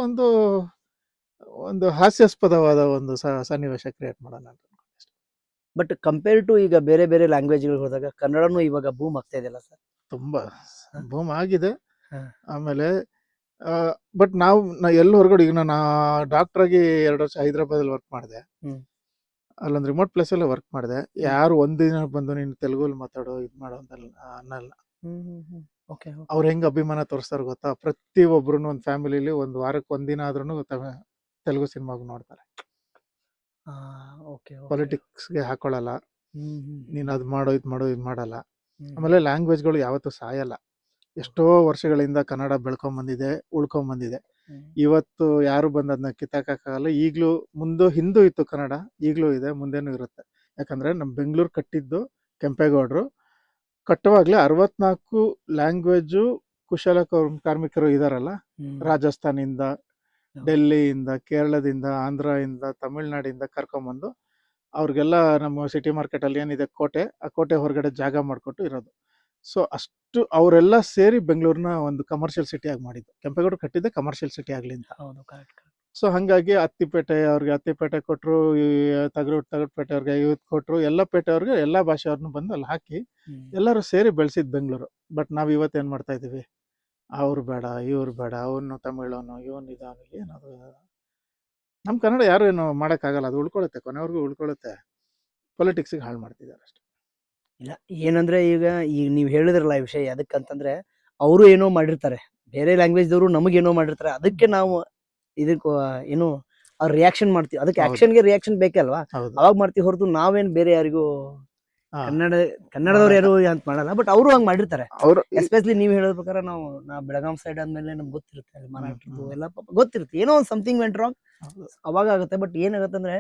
ಒಂದು ಹಾಸ್ಯಾಸ್ಪದವಾದ ಒಂದು ಸನ್ನಿವೇಶ ಕ್ರಿಯೇಟ್ ಮಾಡೋಣ ಅಂತ. ಬಟ್ ಕಂಪೇರ್ ಟು ಈಗ ಬೇರೆ ಬೇರೆ ಲ್ಯಾಂಗ್ವೇಜ್ಗಳು ಹೋದಾಗ ಕನ್ನಡನೂ ಇವಾಗ ಬೂಮ್ ಆಗ್ತಾ ಇದೆಯಲ್ಲ ಸರ್? ತುಂಬಾ ಬೂಮ್ ಆಗಿದೆ. ಹ. ಆಮೇಲೆ ಬಟ್ ನಾವು ಎಲ್ಲಿ ಹೊರಗಡೆ, ಈಗ ನಾನು ಡಾಕ್ಟರ್ ಆಗಿ 2 ವರ್ಷ ಹೈದರಾಬಾದಲ್ಲಿ ವರ್ಕ್ ಮಾಡಿದೆ. ಅಲ್ಲೊಂದು ರಿಮೋಟ್ ಪ್ಲೇಸ್ ಅಲ್ಲೇ ವರ್ಕ್ ಮಾಡಿದೆ. ಯಾರು ಒಂದಿನ ಬಂದು ನೀನು ತೆಲುಗಲ್ಲಿ ಮಾತಾಡೋ ಇದು ಮಾಡೋ ಅಂತ ಅನ್ನಲ್ಲ. ಅವ್ರು ಹೆಂಗ್ ಅಭಿಮಾನ ತೋರಿಸ್ತಾರೆ ಗೊತ್ತಾ? ಪ್ರತಿ ಒಬ್ರು ಒಂದು ಫ್ಯಾಮಿಲಿಲಿ ಒಂದು ವಾರಕ್ಕೆ ಒಂದಿನ ಆದ್ರೂ ತೆಲುಗು ಸಿನಿಮಾಗ ನೋಡ್ತಾರೆ. ಪೊಲಿಟಿಕ್ಸ್ಗೆ ಹಾಕೊಳ್ಳಲ್ಲ, ನೀನು ಅದು ಮಾಡೋ ಇದು ಮಾಡೋ ಇದು ಮಾಡಲ್ಲ. ಆಮೇಲೆ ಲ್ಯಾಂಗ್ವೇಜ್ಗಳು ಯಾವತ್ತೂ ಸಾಯಲ್ಲ. ಎಷ್ಟೋ ವರ್ಷಗಳಿಂದ ಕನ್ನಡ ಬೆಳ್ಕೊಂಬಂದಿದೆ, ಉಳ್ಕೊಂಬಂದಿದೆ. ಇವತ್ತು ಯಾರು ಬಂದು ಅದನ್ನ ಕಿತ್ತಾಕಕ್ಕಾಗಲ್ಲ. ಈಗಲೂ ಹಿಂದೂ ಇತ್ತು ಕನ್ನಡ, ಈಗಲೂ ಇದೆ, ಮುಂದೆನೂ ಇರುತ್ತೆ. ಯಾಕಂದ್ರೆ ನಮ್ಮ ಬೆಂಗಳೂರು ಕಟ್ಟಿದ್ದು ಕೆಂಪೇಗೌಡರು. ಕಟ್ಟುವಾಗಲೇ 64 ಲ್ಯಾಂಗ್ವೇಜು ಕುಶಲ ಕಾರ್ಮಿಕರು ಇದಾರಲ್ಲ, ರಾಜಸ್ಥಾನಿಂದ, ಡೆಲ್ಲಿಯಿಂದ, ಕೇರಳದಿಂದ, ಆಂಧ್ರದಿಂದ, ತಮಿಳ್ನಾಡಿಂದ ಕರ್ಕೊಂಬಂದು ಅವ್ರಿಗೆಲ್ಲ ನಮ್ಮ ಸಿಟಿ ಮಾರ್ಕೆಟಲ್ಲಿ ಏನಿದೆ ಕೋಟೆ, ಆ ಕೋಟೆ ಹೊರಗಡೆ ಜಾಗ ಮಾಡಿಕೊಟ್ಟು ಇರೋದು. ಸೊ ಅಷ್ಟು ಅವರೆಲ್ಲ ಸೇರಿ ಬೆಂಗಳೂರನ್ನ ಒಂದು ಕಮರ್ಷಿಯಲ್ ಸಿಟಿ ಆಗಿ ಮಾಡಿದ್ದು. ಕೆಂಪೇಗೌಡರು ಕಟ್ಟಿದ್ದೆ ಕಮರ್ಷಿಯಲ್ ಸಿಟಿ ಆಗಲಿ ಅಂತ. ಸೊ ಹಾಗಾಗಿ ಅತ್ತಿಪೇಟೆ ಅವ್ರಿಗೆ ಅತ್ತಿಪೇಟೆ ಕೊಟ್ಟರು, ತಗಡುಪೇಟೆ ಅವ್ರಿಗೆ ಇವತ್ತು ಕೊಟ್ಟರು, ಎಲ್ಲ ಪೇಟೆ ಅವ್ರಿಗೆ ಎಲ್ಲ ಭಾಷೆಯವ್ರನ್ನ ಬಂದು ಅಲ್ಲಿ ಹಾಕಿ ಎಲ್ಲರೂ ಸೇರಿ ಬೆಳೆಸಿದ್ದು ಬೆಂಗಳೂರು. ಬಟ್ ನಾವು ಇವತ್ತೇನು ಮಾಡ್ತಾ ಇದ್ದೀವಿ, ಅವ್ರು ಬೇಡ ಇವ್ರು ಬೇಡ, ಅವನು ತಮಿಳವನು ಇವನು ಇದಾನು, ಏನದು ನಮ್ಮ ಕನ್ನಡ ಯಾರು ಏನು ಮಾಡೋಕ್ಕಾಗಲ್ಲ, ಅದು ಉಳ್ಕೊಳುತ್ತೆ, ಕೊನೆವರೆಗೂ ಉಳ್ಕೊಳುತ್ತೆ. ಪೊಲಿಟಿಕ್ಸಿಗೆ ಹಾಳು ಮಾಡ್ತಿದ್ದಾರೆ ಅಷ್ಟೇ. ಇಲ್ಲ ಏನಂದ್ರೆ ಈಗ ನೀವು ಹೇಳಿದ್ರಲ್ಲ ಈ ವಿಷಯ, ಅದಕ್ಕಂತಂದ್ರೆ ಅವರು ಏನೋ ಮಾಡಿರ್ತಾರೆ, ಬೇರೆ ಲ್ಯಾಂಗ್ವೇಜ್ದವರು ನಮಗೇನೋ ಮಾಡಿರ್ತಾರೆ, ಅದಕ್ಕೆ ನಾವು ಇದಕ್ಕೆ ಏನು ಅವ್ರು ರಿಯಾಕ್ಷನ್ ಮಾಡ್ತೀವಿ. ಅದಕ್ಕೆ ಆಕ್ಷನ್ಗೆ ರಿಯಾಕ್ಷನ್ ಬೇಕೇ ಅಲ್ವಾ? ಅವಾಗ ಮಾಡ್ತೀವಿ ಹೊರತು ನಾವೇನ್ ಬೇರೆ ಯಾರಿಗೂ ಕನ್ನಡದವ್ರು ಯಾರು ಅಂತ ಮಾಡಲ್ಲ. ಬಟ್ ಅವರು ಹಂಗ್ ಮಾಡಿರ್ತಾರೆ. ಎಸ್ಪೆಷಲಿ ನೀವು ಹೇಳೋ ಪ್ರಕಾರ ನಾವು ಬೆಳಗಾಂ ಸೈಡ್ ಆದ್ಮೇಲೆ ನಮ್ಗೆ ಗೊತ್ತಿರುತ್ತೆ, ಅಲ್ಲಿ ಮರಾಠದ್ದು ಎಲ್ಲ ಗೊತ್ತಿರುತ್ತೆ, ಏನೋ ಒಂದು ಸಮಥಿಂಗ್ ವೆಂಟ್ ರಾಂಗ್ ಅವಾಗ ಆಗುತ್ತೆ. ಬಟ್ ಏನಾಗುತ್ತೆ ಅಂದ್ರೆ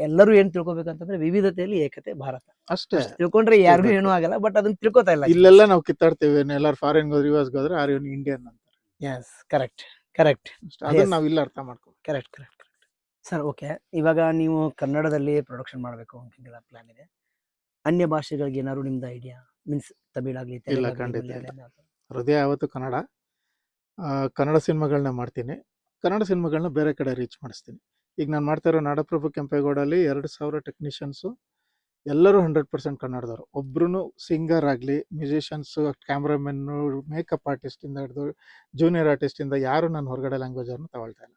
ಎಲ್ಲರೂ ಏನ್ ತಿಳ್ಕೊಬೇಕಂತಂದ್ರೆ ವಿವಿಧತೆಯಲ್ಲಿ ಏಕತೆ ಭಾರತ ಅಷ್ಟೇ ತಿಳ್ಕೊಂಡ್ರೆ ಯಾರಿಗೂ ಏನೂ ಆಗಲ್ಲ. ಬಟ್ ಅದನ್ನ ತಿಳ್ಕೊತಾ ಇಲ್ಲ. ಇಲ್ಲೆಲ್ಲ ನಾವು ಕಿತ್ತಾಡ್ತೇವೆ, ಎಲ್ಲರೂ ಫಾರಿನ್ ರಿವರ್ಸ್ ಹೋದ್ರೆ ಆರ್ ಇವನ್ ಇಂಡಿಯನ್ ಅಂತ. Yes, correct correct. ಅದನ್ನ ನಾವು ಇಲ್ಲ ಅರ್ಥ ಮಾಡ್ಕೋ. Correct correct correct sir. Okay, ಇವಾಗ ನೀವು ಕನ್ನಡದಲ್ಲಿ ಪ್ರೊಡಕ್ಷನ್ ಮಾಡಬೇಕು ಅಂತಿದ್ದೀರಾ, ಪ್ಲಾನ್ ಇದೆ. ಅನ್ಯ ಭಾಷೆಗಳಿಗೆ ಏನಾದ್ರು ನಿಮ್ದು ಐಡಿಯಾ? ಮೀನ್ಸ್ ತಮಿಳ್ ಆಗ್ಲಿ, ಇಲ್ಲ, ಖಂಡಿತ ಇಲ್ಲ. ಹೃದಯ ಯಾವತ್ತು ಕನ್ನಡ. ಕನ್ನಡ ಸಿನಿಮಾಗಳನ್ನ ಮಾಡ್ತೀನಿ, ಕನ್ನಡ ಸಿನಿಮಾಗಳನ್ನ ಬೇರೆ ಕಡೆ ರೀಚ್ ಮಾಡಿಸ್ತೀನಿ. ಈಗ ನಾನು ಮಾಡ್ತಾ ಇರೋ ನಾಡಪ್ರಭು ಕೆಂಪೇಗೌಡಲ್ಲಿ 2000 ಟೆಕ್ನಿಷಿಯನ್ಸು, ಎಲ್ಲರೂ 100% ಕನ್ನಡದವರು. ಒಬ್ರು ಸಿಂಗರ್ ಆಗಲಿ, ಮ್ಯೂಸಿಷಿಯನ್ಸು, ಕ್ಯಾಮ್ರಾಮನ್ನು, ಮೇಕಪ್ ಆರ್ಟಿಸ್ಟಿಂದ ಹಿಡಿದು ಜೂನಿಯರ್ ಆರ್ಟಿಸ್ಟಿಂದ ಯಾರು ನಾನು ಹೊರಗಡೆ ಲ್ಯಾಂಗ್ವೇಜ್ ಅವ್ರನ್ನ ತಗೊಳ್ತಾ ಇಲ್ಲ.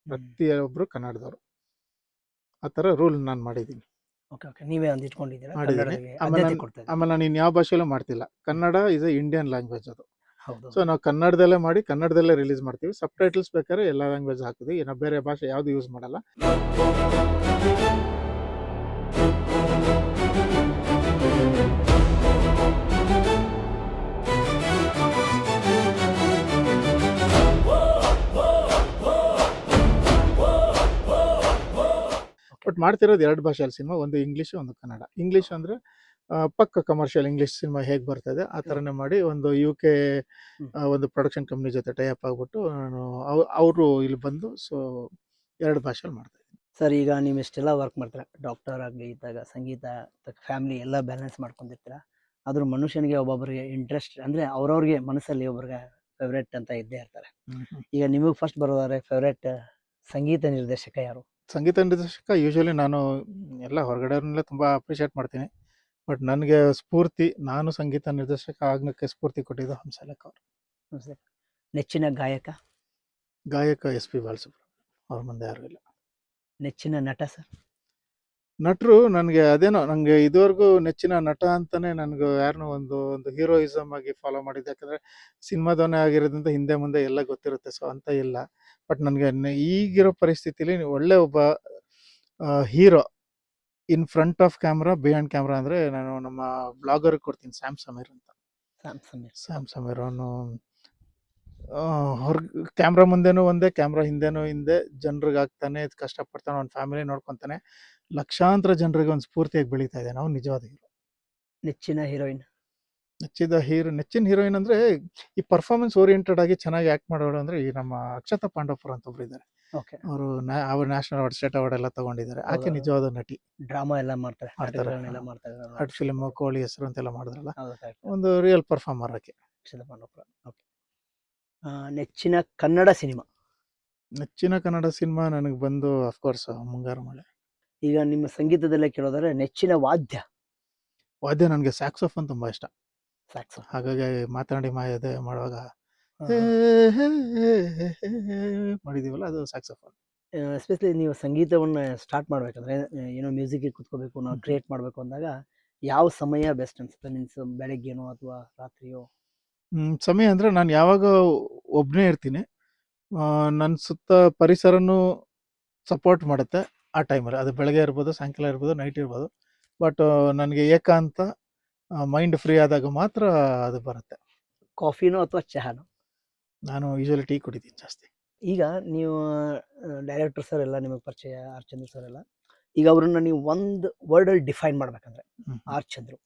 ಪ್ರತಿಯೊಬ್ಬರು ಕನ್ನಡದವರು. ಆ ಥರ ರೂಲ್ ನಾನು ಮಾಡಿದ್ದೀನಿ. ಓಕೆ ಓಕೆ ನೀವೇ ಒಂದು ಇಟ್ಕೊಂಡಿದ್ದೀರಾ ಮಾಡಿದ್ದೀನಿ. ಕನ್ನಡದಲ್ಲಿ ಆಮೇಲೆ ಆದ್ಯತೆ ನಾನು ಕೊಡ್ತಾ ಇದ್ದೀರಾ. ಆಮೇಲೆ ನಾನು ಇನ್ಯಾವ ಭಾಷೆಯಲ್ಲೂ ಮಾಡ್ತಿಲ್ಲ. Kannada is A Indian language ಅದು. ಹೌದು ಸೊ ನಾವು ಕನ್ನಡದಲ್ಲೇ ಮಾಡಿ ಕನ್ನಡದಲ್ಲೇ ರಿಲೀಸ್ ಮಾಡ್ತೀವಿ. ಸಬ್ ಟೈಟಲ್ಸ್ ಬೇಕಾದ್ರೆ ಎಲ್ಲ ಲ್ಯಾಂಗ್ವೇಜ್ ಹಾಕಿದ್ವಿ. ಏನೋ ಬೇರೆ ಭಾಷೆ ಯಾವುದು ಯೂಸ್ ಮಾಡಲ್ಲ. ಬಟ್ ಮಾಡ್ತಿರೋದು 2 ಭಾಷೆಯಲ್ಲಿ ಸಿನಿಮಾ. ಒಂದು ಇಂಗ್ಲೀಷ್, ಒಂದು ಕನ್ನಡ. ಇಂಗ್ಲೀಷ್ ಅಂದ್ರೆ ಪಕ್ಕ ಕಮರ್ಷಿಯಲ್ ಇಂಗ್ಲೀಷ್ ಸಿನಿಮಾ ಹೇಗೆ ಬರ್ತದೆ ಆ ಥರನೇ ಮಾಡಿ ಒಂದು UK ಒಂದು ಪ್ರೊಡಕ್ಷನ್ ಕಂಪ್ನಿ ಜೊತೆ ಟೈ ಅಪ್ ಆಗ್ಬಿಟ್ಟು ನಾನು ಅವರು ಇಲ್ಲಿ ಬಂದು ಸೊ 2 ಭಾಷೆಯಲ್ಲಿ ಮಾಡ್ತಾ ಇದ್ದೀನಿ. ಸರ್, ಈಗ ನೀವು ಇಷ್ಟೆಲ್ಲ ವರ್ಕ್ ಮಾಡ್ತೀರಾ, ಡಾಕ್ಟರ್ ಆಗಿ ಇದ್ದಾಗ ಸಂಗೀತ ಫ್ಯಾಮಿಲಿ ಎಲ್ಲ ಬ್ಯಾಲೆನ್ಸ್ ಮಾಡ್ಕೊಂಡಿರ್ತೀರಾ. ಆದ್ರೂ ಮನುಷ್ಯನಿಗೆ ಒಬ್ಬೊಬ್ಬರಿಗೆ ಇಂಟ್ರೆಸ್ಟ್ ಅಂದ್ರೆ ಅವ್ರವ್ರಿಗೆ ಮನಸ್ಸಲ್ಲಿ ಒಬ್ಬರಿಗೆ ಫೇವ್ರೇಟ್ ಅಂತ ಇದ್ದೇ ಇರ್ತಾರೆ. ಈಗ ನಿಮಗೆ ಫಸ್ಟ್ ಬರೋದಾದ್ರೆ ಫೇವ್ರೇಟ್ ಸಂಗೀತ ನಿರ್ದೇಶಕ ಯಾರು? ಸಂಗೀತ ನಿರ್ದೇಶಕ ಯೂಶಲಿ ನಾನು ಎಲ್ಲ ಹೊರಗಡೆಯವ್ರನ್ನೆಲ್ಲ ತುಂಬ ಅಪ್ರಿಷಿಯೇಟ್ ಮಾಡ್ತೀನಿ. ಬಟ್ ನನಗೆ ಸ್ಫೂರ್ತಿ, ನಾನು ಸಂಗೀತ ನಿರ್ದೇಶಕ ಆಗಲಿಕ್ಕೆ ಸ್ಫೂರ್ತಿ ಕೊಟ್ಟಿದ್ದು ಹಂಸಲೇಖ ಅವರು. ನೆಚ್ಚಿನ ಗಾಯಕ? ಗಾಯಕ SP ಬಾಲಸುಬ್ರಹ್ಮಣ್ಯ. ಅವ್ರ ಮುಂದೆ ಯಾರು ಇಲ್ಲ. ನೆಚ್ಚಿನ ನಟ ಸರ್? ನಟರು ನನಗೆ ಅದೇನೋ ನನಗೆ ಇದುವರೆಗೂ ನೆಚ್ಚಿನ ನಟ ಅಂತಾನೆ ನನಗೆ ಯಾರನ್ನೂ ಒಂದು ಹೀರೋಯಿಸಮ್ ಆಗಿ ಫಾಲೋ ಮಾಡಿದ್ದೆ. ಯಾಕಂದರೆ ಸಿನಿಮಾದವನೇ ಆಗಿರೋದ್ರಿಂದ ಹಿಂದೆ ಮುಂದೆ ಎಲ್ಲ ಗೊತ್ತಿರುತ್ತೆ. ಸೊ ಅಂತ ಇಲ್ಲ. ಬಟ್ ನನಗೆ ಈಗಿರೋ ಪರಿಸ್ಥಿತಿಲಿ ಒಳ್ಳೆ ಒಬ್ಬ hero in front of camera, behind camera ಅಂದರೆ ನಾನು ನಮ್ಮ ಬ್ಲಾಗರ್ಗೆ ಕೊಡ್ತೀನಿ, ಸ್ಯಾಮ್ ಸಮೀರ್ ಅಂತ. ಸ್ಯಾಮ್ ಸಮೀರ್ ಅವನು ಹೊರಗೆ ಕ್ಯಾಮ್ರಾ ಮುಂದೆನೂ ಒಂದೇ, ಕ್ಯಾಮ್ರಾ ಹಿಂದೆನೂ ಹಿಂದೆ, ಜನರಿಗೆ ಆಗ್ತಾನೆ ಕಷ್ಟಪಡ್ತಾನೆ, ಅವ್ನ ಫ್ಯಾಮಿಲಿ ನೋಡ್ಕೊತಾನೆ, ಲಕ್ಷಾಂತರ ಜನರಿಗೆ ಒಂದು ಸ್ಫೂರ್ತಿಯಾಗಿ ಬೆಳೀತಾ ಇದ್ದಾನೆ. ಅವ್ನು ನಿಜವಾದ ಹೀರೋ. ನೆಚ್ಚಿನ ಹೀರೋಯಿನ್? ನೆಚ್ಚಿನ ಹೀರೋಯಿನ್ ಅಂದರೆ ಈ ಪರ್ಫಾರ್ಮೆನ್ಸ್ ಓರಿಯೆಂಟೆಡ್ ಆಗಿ ಚೆನ್ನಾಗಿ ಆ್ಯಕ್ಟ್ ಮಾಡೋಳು ಅಂದರೆ ಈ ನಮ್ಮ ಅಕ್ಷತಾ ಪಾಂಡವಪುರ ಅಂತ ಒಬ್ರು ಇದ್ದಾರೆ. ಓಕೆ. ಅವರು ಅವ್ರು ನ್ಯಾಷನಲ್ ಅವಾರ್ಡ್, ಸ್ಟೇಟ್ ಅವಾರ್ಡ್ ಎಲ್ಲ ತಗೊಂಡಿದ್ದಾರೆ. ಆಕೆ ನಿಜವಾದ ನಟಿ. ಡ್ರಾಮಾ ಎಲ್ಲ ಮಾಡ್ತಾರೆ, ಮಾಡ್ತಾರೆ. ನಾಟಕಗಳನ್ನೆಲ್ಲ ಮಾಡ್ತಾರೆ. ಆರ್ಟ್ ಫಿಲ್ಮ್, ಕೋಳಿ ಹೆಸರು ಅಂತೆಲ್ಲ ಮಾಡಿದ್ರಲ್ಲ, ಹೌದು, correct. ಒಂದು ರಿಯಲ್ ಪರ್ಫಾರ್ಮರ್ ಆಕೆ. ಅಕ್ಷತಾ ಪಾಂಡವಪುರ. ಓಕೆ. ನೆಚ್ಚಿನ ಕನ್ನಡ ಸಿನಿಮಾ? ನೆಚ್ಚಿನ ಕನ್ನಡ ಸಿನಿಮಾ ನನಗೆ ಬಂದು ಅಫ್ಕೋರ್ಸ್ ಮುಂಗಾರು ಮಳೆ. ಈಗ ನಿಮ್ಮ ಸಂಗೀತದಲ್ಲೇ ಕೇಳೋದಾದ್ರೆ ನೆಚ್ಚಿನ ವಾದ್ಯ? ವಾದ್ಯ ನನಗೆ ಸ್ಯಾಕ್ಸೋಫೋನ್ ತುಂಬ ಇಷ್ಟ. ಸ್ಯಾಕ್ಸೋ. ಹಾಗಾಗಿ ಮಾತನಾಡಿ ಮಾಯದೆ ಮಾಡುವಾಗ ಮಾಡಿದೀವಲ್ಲ, ಅದು ಸ್ಯಾಕ್ಸೋಫೋನ್. ಎಸ್ಪೆಷಲಿ ನೀವು ಸಂಗೀತವನ್ನ ಸ್ಟಾರ್ಟ್ ಮಾಡ್ಬೇಕಂದ್ರೆ ಏನೋ ಮ್ಯೂಸಿಕ್ ಕೂತ್ಕೋಬೇಕು, ನಾವು ಕ್ರಿಯೇಟ್ ಮಾಡಬೇಕು ಅಂದಾಗ ಯಾವ ಸಮಯ ಬೆಸ್ಟ್ ಅನ್ಸುತ್ತೆ? ಮೀನ್ಸ್ ಬೆಳಗ್ಗೆನೋ ಅಥವಾ ರಾತ್ರಿಯೋ? ಸಮಯ ಅಂದರೆ ನಾನು ಯಾವಾಗ ಒಬ್ಬನೇ ಇರ್ತೀನಿ, ನನ್ನ ಸುತ್ತ ಪರಿಸರನೂ ಸಪೋರ್ಟ್ ಮಾಡುತ್ತೆ ಆ ಟೈಮಲ್ಲಿ. ಅದು ಬೆಳಗ್ಗೆ ಇರ್ಬೋದು, ಸಾಯಂಕಾಲ ಇರ್ಬೋದು, ನೈಟ್ ಇರ್ಬೋದು. ಬಟ್ ನನಗೆ ಏಕಾಂತ, ಮೈಂಡ್ ಫ್ರೀ ಆದಾಗ ಮಾತ್ರ ಅದು ಬರುತ್ತೆ. ಕಾಫಿನೋ ಅಥವಾ ಚಹಾನೋ? ನಾನು ಯೂಶಲಿ ಟೀ ಕುಡಿತೀನಿ ಜಾಸ್ತಿ. ಈಗ ನೀವು ಡೈರೆಕ್ಟರ್ ಸರ್ ಎಲ್ಲ ನಿಮಗೆ ಪರಿಚಯ, ಆರ್ ಚಂದ್ರು ಸರ್ ಎಲ್ಲ. ಈಗ ಅವ್ರನ್ನ ನೀವು ಒಂದು ವರ್ಡಲ್ಲಿ ಡಿಫೈನ್ ಮಾಡ್ಬೇಕಂದ್ರೆ ಆರ್ ಚಂದ್ರು?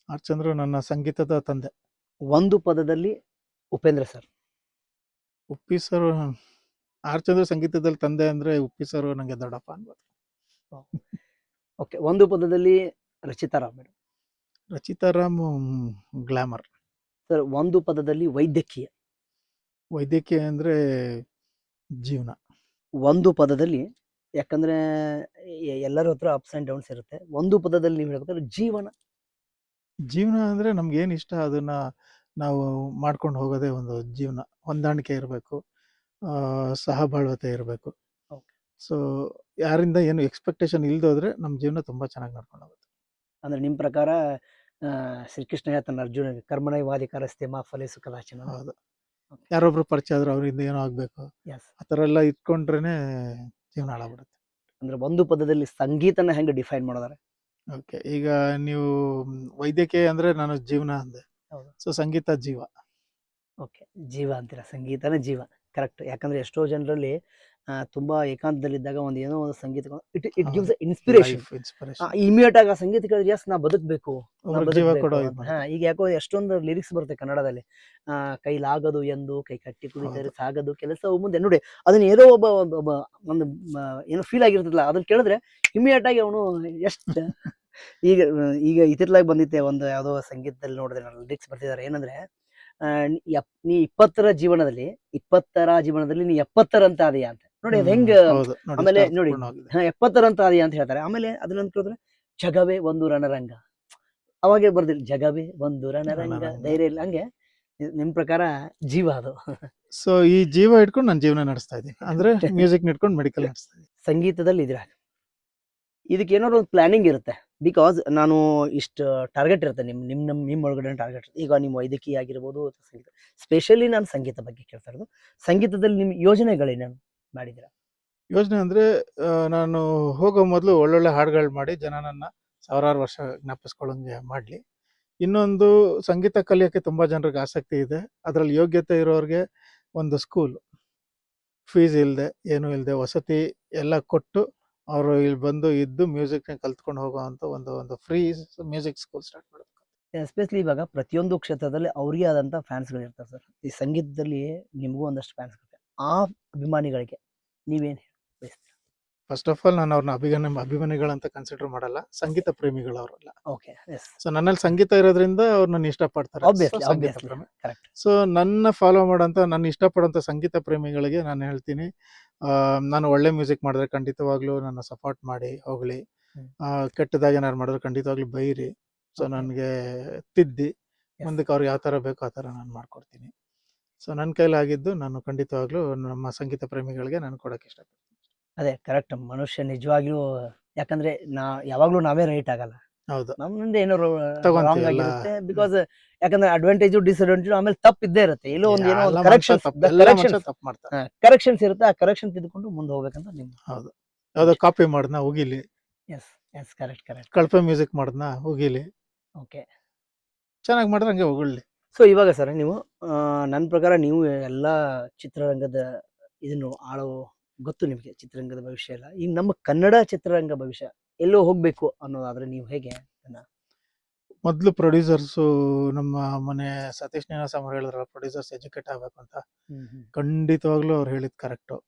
ಆರ್ ಚಂದ್ರು ನನ್ನ ಸಂಗೀತದ ತಂದೆ. ಒಂದು ಪದದಲ್ಲಿ Upendra sir? Uppi sir. R Chandru ಸಂಗೀತದಲ್ಲಿ ತಂದೆ ಅಂದರೆ ಉಪ್ಪಿ ಸರ್ ನನಗೆ ದೊಡ್ಡಪ್ಪ ಅನ್ಬೋದು. ಓಕೆ. ಒಂದು ಪದದಲ್ಲಿ Rachita Ram madam? Rachita Ram glamour. Sir, ಒಂದು ಪದದಲ್ಲಿ ವೈದ್ಯಕೀಯ? ವೈದ್ಯಕೀಯ ಅಂದರೆ ಜೀವನ. ಒಂದು ಪದದಲ್ಲಿ, ಯಾಕಂದ್ರೆ ಎಲ್ಲರ ಹತ್ರ ಅಪ್ಸ್ ಆ್ಯಂಡ್ ಡೌನ್ಸ್ ಇರುತ್ತೆ, ಒಂದು ಪದದಲ್ಲಿ ನೀವು ಹೇಳ್ಬೇಕಾದ್ರೆ ಜೀವನ? ಜೀವನ ಅಂದರೆ ನಮ್ಗೇನು ಇಷ್ಟ ಅದನ್ನ ನಾವು ಮಾಡ್ಕೊಂಡು ಹೋಗೋದೇ ಒಂದು ಜೀವನ. ಹೊಂದಾಣಿಕೆ ಇರಬೇಕು, ಸಹಬಾಳ್ವತೆ ಇರಬೇಕು. ಓಕೆ. ಸೊ ಯಾರಿಂದ ಏನು ಎಕ್ಸ್ಪೆಕ್ಟೇಷನ್ ಇಲ್ದೋದ್ರೆ ನಮ್ಮ ಜೀವನ ತುಂಬ ಚೆನ್ನಾಗಿ ನಡ್ಕೊಂಡು ಹೋಗುತ್ತೆ. ಅಂದ್ರೆ ನಿಮ್ಮ ಪ್ರಕಾರ ಶ್ರೀಕೃಷ್ಣ ಹೇಳ್ತಾನೆ ಅರ್ಜುನಿಗೆ, ಕರ್ಮಣೈವಾಧಿಕಾರಸ್ತೆ ಮಾ ಫಲೇಸು ಕದಾಚನ. ಹೌದು. ಯಾರೊಬ್ರು ಪರಿಚಯ ಆದ್ರೆ ಅವರಿಂದ ಏನೋ ಆಗಬೇಕು, ಎಸ್. ಆ ಥರ ಎಲ್ಲ ಇಟ್ಕೊಂಡ್ರೇ ಜೀವನ ಹಾಳಾಗ್ಬಿಡುತ್ತೆ. ಅಂದ್ರೆ ಒಂದು ಪದದಲ್ಲಿ ಸಂಗೀತನ ಹೆಂಗೆ ಡಿಫೈನ್ ಮಾಡೋದಾರೆ? ಓಕೆ. ಈಗ ನೀವು ವೈದ್ಯಕೀಯ ಅಂದರೆ ನಾನು ಜೀವನ ಅಂದೆ. ಹೌದು. ಸೊ ಸಂಗೀತ ಜೀವ. ಓಕೆ, ಜೀವ ಅಂತೀರಾ? ಸಂಗೀತನೇ ಜೀವ, ಕರೆಕ್ಟ್. ಯಾಕಂದ್ರೆ ಎಷ್ಟೋ ಜನರಲ್ಲಿ ತುಂಬಾ ಏಕಾಂತದಲ್ಲಿದ್ದಾಗ ಒಂದು ಏನೋ ಒಂದು ಸಂಗೀತ ಇಟ್ ಗಿವ್ಸ್ ಇನ್ಸ್ಪಿರೇಷನ್. ಇಮಿಡಿಯೇಟ್ ಆಗಿ ಆ ಸಂಗೀತ ಕೇಳಿದ್ರೆ ಎಸ್ ನಾ ಬದುಕಬೇಕು, ಜೀವ ಕೊಡೋ. ಈಗ ಯಾಕೋ ಎಷ್ಟೊಂದು ಲಿರಿಕ್ಸ್ ಬರುತ್ತೆ ಕನ್ನಡದಲ್ಲಿ, ಕೈಲಾಗದು ಎಂದು ಕೈ ಕಟ್ಟಿ ಕುಡಿದರೆ ಸಾಗದು ಕೆಲಸ ಮುಂದೆ ನೋಡಿ, ಅದನ್ನ ಏನೋ ಒಬ್ಬ ಒಂದು ಏನೋ ಫೀಲ್ ಆಗಿರ್ತದಲ್ಲ, ಅದನ್ನ ಕೇಳಿದ್ರೆ ಇಮಿಡಿಯೇಟ್ ಆಗಿ ಅವನು ಎಷ್ಟು ಈಗ ಈಗ ಇತಿರ್ಲಾಗಿ ಬಂದಿತ್ತೆ ಒಂದು ಯಾವುದೋ ಸಂಗೀತದಲ್ಲಿ ನೋಡಿದ್ರೆ ಲಿರಿಕ್ಸ್ ಬರ್ತಿದ್ದಾರೆ ಏನಂದ್ರೆ, ನೀ 20ರ ಜೀವನದಲ್ಲಿ ನೀ 70ರಂತ ಅದೆಯಾ ಅಂತ ನೋಡಿ. ಅದು ಹೆಂಗ ಆಮೇಲೆ ನೋಡಿ 70ರಂತ ಅದೆಯಾ ಅಂತ ಹೇಳ್ತಾರೆ. ಆಮೇಲೆ ಅದನ್ನ ಕೇಳಿದ್ರೆ ಜಗವೇ ಒಂದು ರಣರಂಗ, ಅವಾಗೆ ಬರ್ದಿಲ್ಲ ಜಗವೇ ಒಂದು ರಣರಂಗ, ಧೈರ್ಯ ಇಲ್ಲ. ಹಂಗೆ ನಿಮ್ ಪ್ರಕಾರ ಜೀವ ಅದು. ಸೊ ಈ ಜೀವ ಇಟ್ಕೊಂಡು ನಾನು ಜೀವನ ನಡೆಸ್ತಾ ಇದ್ದೀನಿ, ಅಂದ್ರೆ ಮ್ಯೂಸಿಕ್ ಇಟ್ಕೊಂಡು ಮೆಡಿಕಲ್ ನಡೆಸ್ತಾ ಇದ್ದೀನಿ. ಸಂಗೀತದಲ್ಲಿ ಇದ್ರ ಇದಕ್ಕೆ ಏನಾದ್ರು ಒಂದು ಪ್ಲಾನಿಂಗ್ ಇರುತ್ತೆ. ಬಿಕಾಸ್ ನಾನು ಇಷ್ಟು ಟಾರ್ಗೆಟ್ ಇರುತ್ತೆ ನಿಮ್ಮ ಒಳಗಡೆ ಟಾರ್ಗೆಟ್ ಇರುತ್ತೆ. ಈಗ ನೀವು ವೈದ್ಯಕೀಯ ಆಗಿರ್ಬೋದು ಅಥವಾ ಸಂಗೀತ, ಸ್ಪೆಷಲಿ ನಾನು ಸಂಗೀತ ಬಗ್ಗೆ ಕೇಳ್ತಾ ಇರೋದು. ಸಂಗೀತದಲ್ಲಿ ನಿಮ್ಮ ಯೋಜನೆಗಳೇನೇನು ಮಾಡಿದ್ದೀರಾ? ಯೋಜನೆ ಅಂದರೆ ನಾನು ಹೋಗೋ ಮೊದಲು ಒಳ್ಳೊಳ್ಳೆ ಹಾಡುಗಳು ಮಾಡಿ ಜನನನ್ನು ಸಾವಿರಾರು ವರ್ಷ ಜ್ಞಾಪಿಸ್ಕೊಳ್ಳೋಂಗೆ ಮಾಡಲಿ. ಇನ್ನೊಂದು, ಸಂಗೀತ ಕಲಿಯೋಕ್ಕೆ ತುಂಬ ಜನರಿಗೆ ಆಸಕ್ತಿ ಇದೆ. ಅದರಲ್ಲಿ ಯೋಗ್ಯತೆ ಇರೋರಿಗೆ ಒಂದು ಸ್ಕೂಲು, ಫೀಸ್ ಇಲ್ಲದೆ ಏನೂ ಇಲ್ಲದೆ ವಸತಿ ಎಲ್ಲ ಕೊಟ್ಟು ಅವರು ಇಲ್ಲಿ ಬಂದು ಇದ್ದು ಮ್ಯೂಸಿಕ್ನ ಕಲ್ತ್ಕೊಂಡು ಹೋಗೋವಂಥ ಒಂದು ಫ್ರೀ ಮ್ಯೂಸಿಕ್ ಸ್ಕೂಲ್ ಸ್ಟಾರ್ಟ್ ಮಾಡೋದು. ಎಸ್ಪೆಷಲಿ ಇವಾಗ ಪ್ರತಿಯೊಂದು ಕ್ಷೇತ್ರದಲ್ಲಿ ಅವ್ರಿಗೆ ಆದಂಥ ಫ್ಯಾನ್ಸ್ಗಳು ಇರ್ತಾರೆ ಸರ್. ಈ ಸಂಗೀತದಲ್ಲಿ ನಿಮಗೂ ಒಂದಷ್ಟು ಫ್ಯಾನ್ಸ್ ಇರುತ್ತೆ. ಆ ಅಭಿಮಾನಿಗಳಿಗೆ ನೀವೇನು ಬಯಸ್ತೀರಾ? ಫಸ್ಟ್ ಆಫ್ ಆಲ್ ನಾನು ಅವ್ರನ್ನ ಅಭಿಮಾನಿಗಳಂತ ಕನ್ಸಿಡರ್ ಮಾಡಲ್ಲ, ಸಂಗೀತ ಪ್ರೇಮಿಗಳು ಅವರಲ್ಲ. ಓಕೆ, ಎಸ್, ಸೊ ನನ್ನಲ್ಲಿ ಸಂಗೀತ ಇರೋದ್ರಿಂದ ಅವ್ರು ನನ್ನ ಇಷ್ಟಪಡ್ತಾರೆ. ಆಬ್ವಿಯಸ್ಲಿ So, ಸಂಗೀತ ಆಬ್ವಿಯಸ್ಲಿ ಪ್ರೇಮಿ. ಕರೆಕ್ಟ್. ಸೊ ನನ್ನ ಫಾಲೋ ಮಾಡೋಂಥ, ನನ್ನ ಇಷ್ಟಪಡೋಂಥ ಸಂಗೀತ ಪ್ರೇಮಿಗಳಿಗೆ ನಾನು ಹೇಳ್ತೀನಿ, ನಾನು ಒಳ್ಳೆ ಮ್ಯೂಸಿಕ್ ಮಾಡಿದ್ರೆ ಖಂಡಿತವಾಗ್ಲೂ ನನ್ನ ಸಪೋರ್ಟ್ ಮಾಡಿ ಹೋಗಲಿ. ಹ್ಮ್. ಕೆಟ್ಟದಾಗಿ ಏನಾದ್ರು ಮಾಡಿದ್ರೆ ಖಂಡಿತವಾಗ್ಲೂ ಬೈರಿ. So Okay. ನನಗೆ ತಿದ್ದಿ Yes. ಮುಂದಕ್ಕೆ ಅವ್ರು ಯಾವ ಥರ ಬೇಕೋ ಆ ಥರ ನಾನು ಮಾಡ್ಕೊಡ್ತೀನಿ. ಸೊ ನನ್ನ ಕೈಲಾಗಿದ್ದು ನಾನು ಖಂಡಿತವಾಗ್ಲೂ ನಮ್ಮ ಸಂಗೀತ ಪ್ರೇಮಿಗಳಿಗೆ ನಾನು ಕೊಡೋಕ್ಕೆ ಇಷ್ಟಪಡ್ತೀನಿ. ಅದೇ ಕರೆಕ್ಟ್. ಮನುಷ್ಯ ನಿಜವಾಗ್ಲೂ, ಯಾಕಂದ್ರೆ ಯಾವಾಗ್ಲೂ ನಾವೇ ರೈಟ್ ಆಗಲ್ಲ. ಹೌದು, ನಮ್ಮಿಂದ ಏನೋ ತಗೊಂತೀವಿ ರಾಂಗ್ ಎಲ್ಲ. ಆಗಿರುತ್ತೆ. ಬಿಕಾಸ್ ಯಾಕಂದ್ರೆ ಅಡ್ವಾಂಟೇಜು ಡಿಸ್ಅಡ್ವಾಂಟೇಜ್ ಆಮೇಲೆ ತಪ್ಪು ಇದ್ದೇ ಇರುತ್ತೆ. ಎಲ್ಲೋ ಒಂದು ಏನೋ ಎಲ್ಲ ಒಂದು ಮನುಷ್ಯ ತಪ್ಪು ಮಾಡ್ತಾರೆ. ಕರೆಕ್ಷನ್ಸ್ ಇರುತ್ತೆ. ಆ ಕರೆಕ್ಷನ್ ತೆಗೆದುಕೊಂಡು ಮುಂದೆ ಹೋಗ್ಬೇಕಂತ ನಿಮ್ಮ. ಹೌದು, ಯಾವುದೋ ಕಾಪಿ ಮಾಡಿದ್ನ ಉಗಿಲಿ, ಎಸ್ ಎಸ್, ಕರೆಕ್ಟ್ ಕರೆಕ್ಟ್. ಕಳಪೆ ಮ್ಯೂಸಿಕ್ ಮಾಡಿದ್ನ ಉಗಿಲಿ, ಓಕೆ. ಚೆನ್ನಾಗಿ ಮಾಡಿದ್ರೆ ಹಂಗೆ ಹೊಗಳ್ಳಿ. ಸೊ ಇವಾಗ ಸರ್ ನೀವು, ನನ್ನ ಪ್ರಕಾರ ನೀವು ಎಲ್ಲ ಚಿತ್ರರಂಗದ ಇದನ್ನು ಆಳೋ ಗೊತ್ತು ನಿಮಗೆ, ಚಿತ್ರರಂಗದ ಭವಿಷ್ಯ ಎಲ್ಲ. ಈಗ ನಮ್ಮ ಕನ್ನಡ ಚಿತ್ರರಂಗ ಭವಿಷ್ಯ ಎಲ್ಲೋ ಹೋಗ್ಬೇಕು ಅನ್ನೋದಾದ್ರೆ ನೀವು ಹೇಗೆ ಅದನ್ನ? ಮೊದಲು ಪ್ರೊಡ್ಯೂಸರ್ಸು, ನಮ್ಮ ಮನೆ ಸತೀಶ್ ನೀನಾಸಂ ಅವ್ರು ಹೇಳಿದ್ರಲ್ಲ, ಪ್ರೊಡ್ಯೂಸರ್ಸ್ ಎಜುಕೇಟ್ ಆಗಬೇಕು ಅಂತ. ಖಂಡಿತವಾಗ್ಲೂ ಅವ್ರು ಹೇಳಿದ್ ಕರೆಕ್ಟು.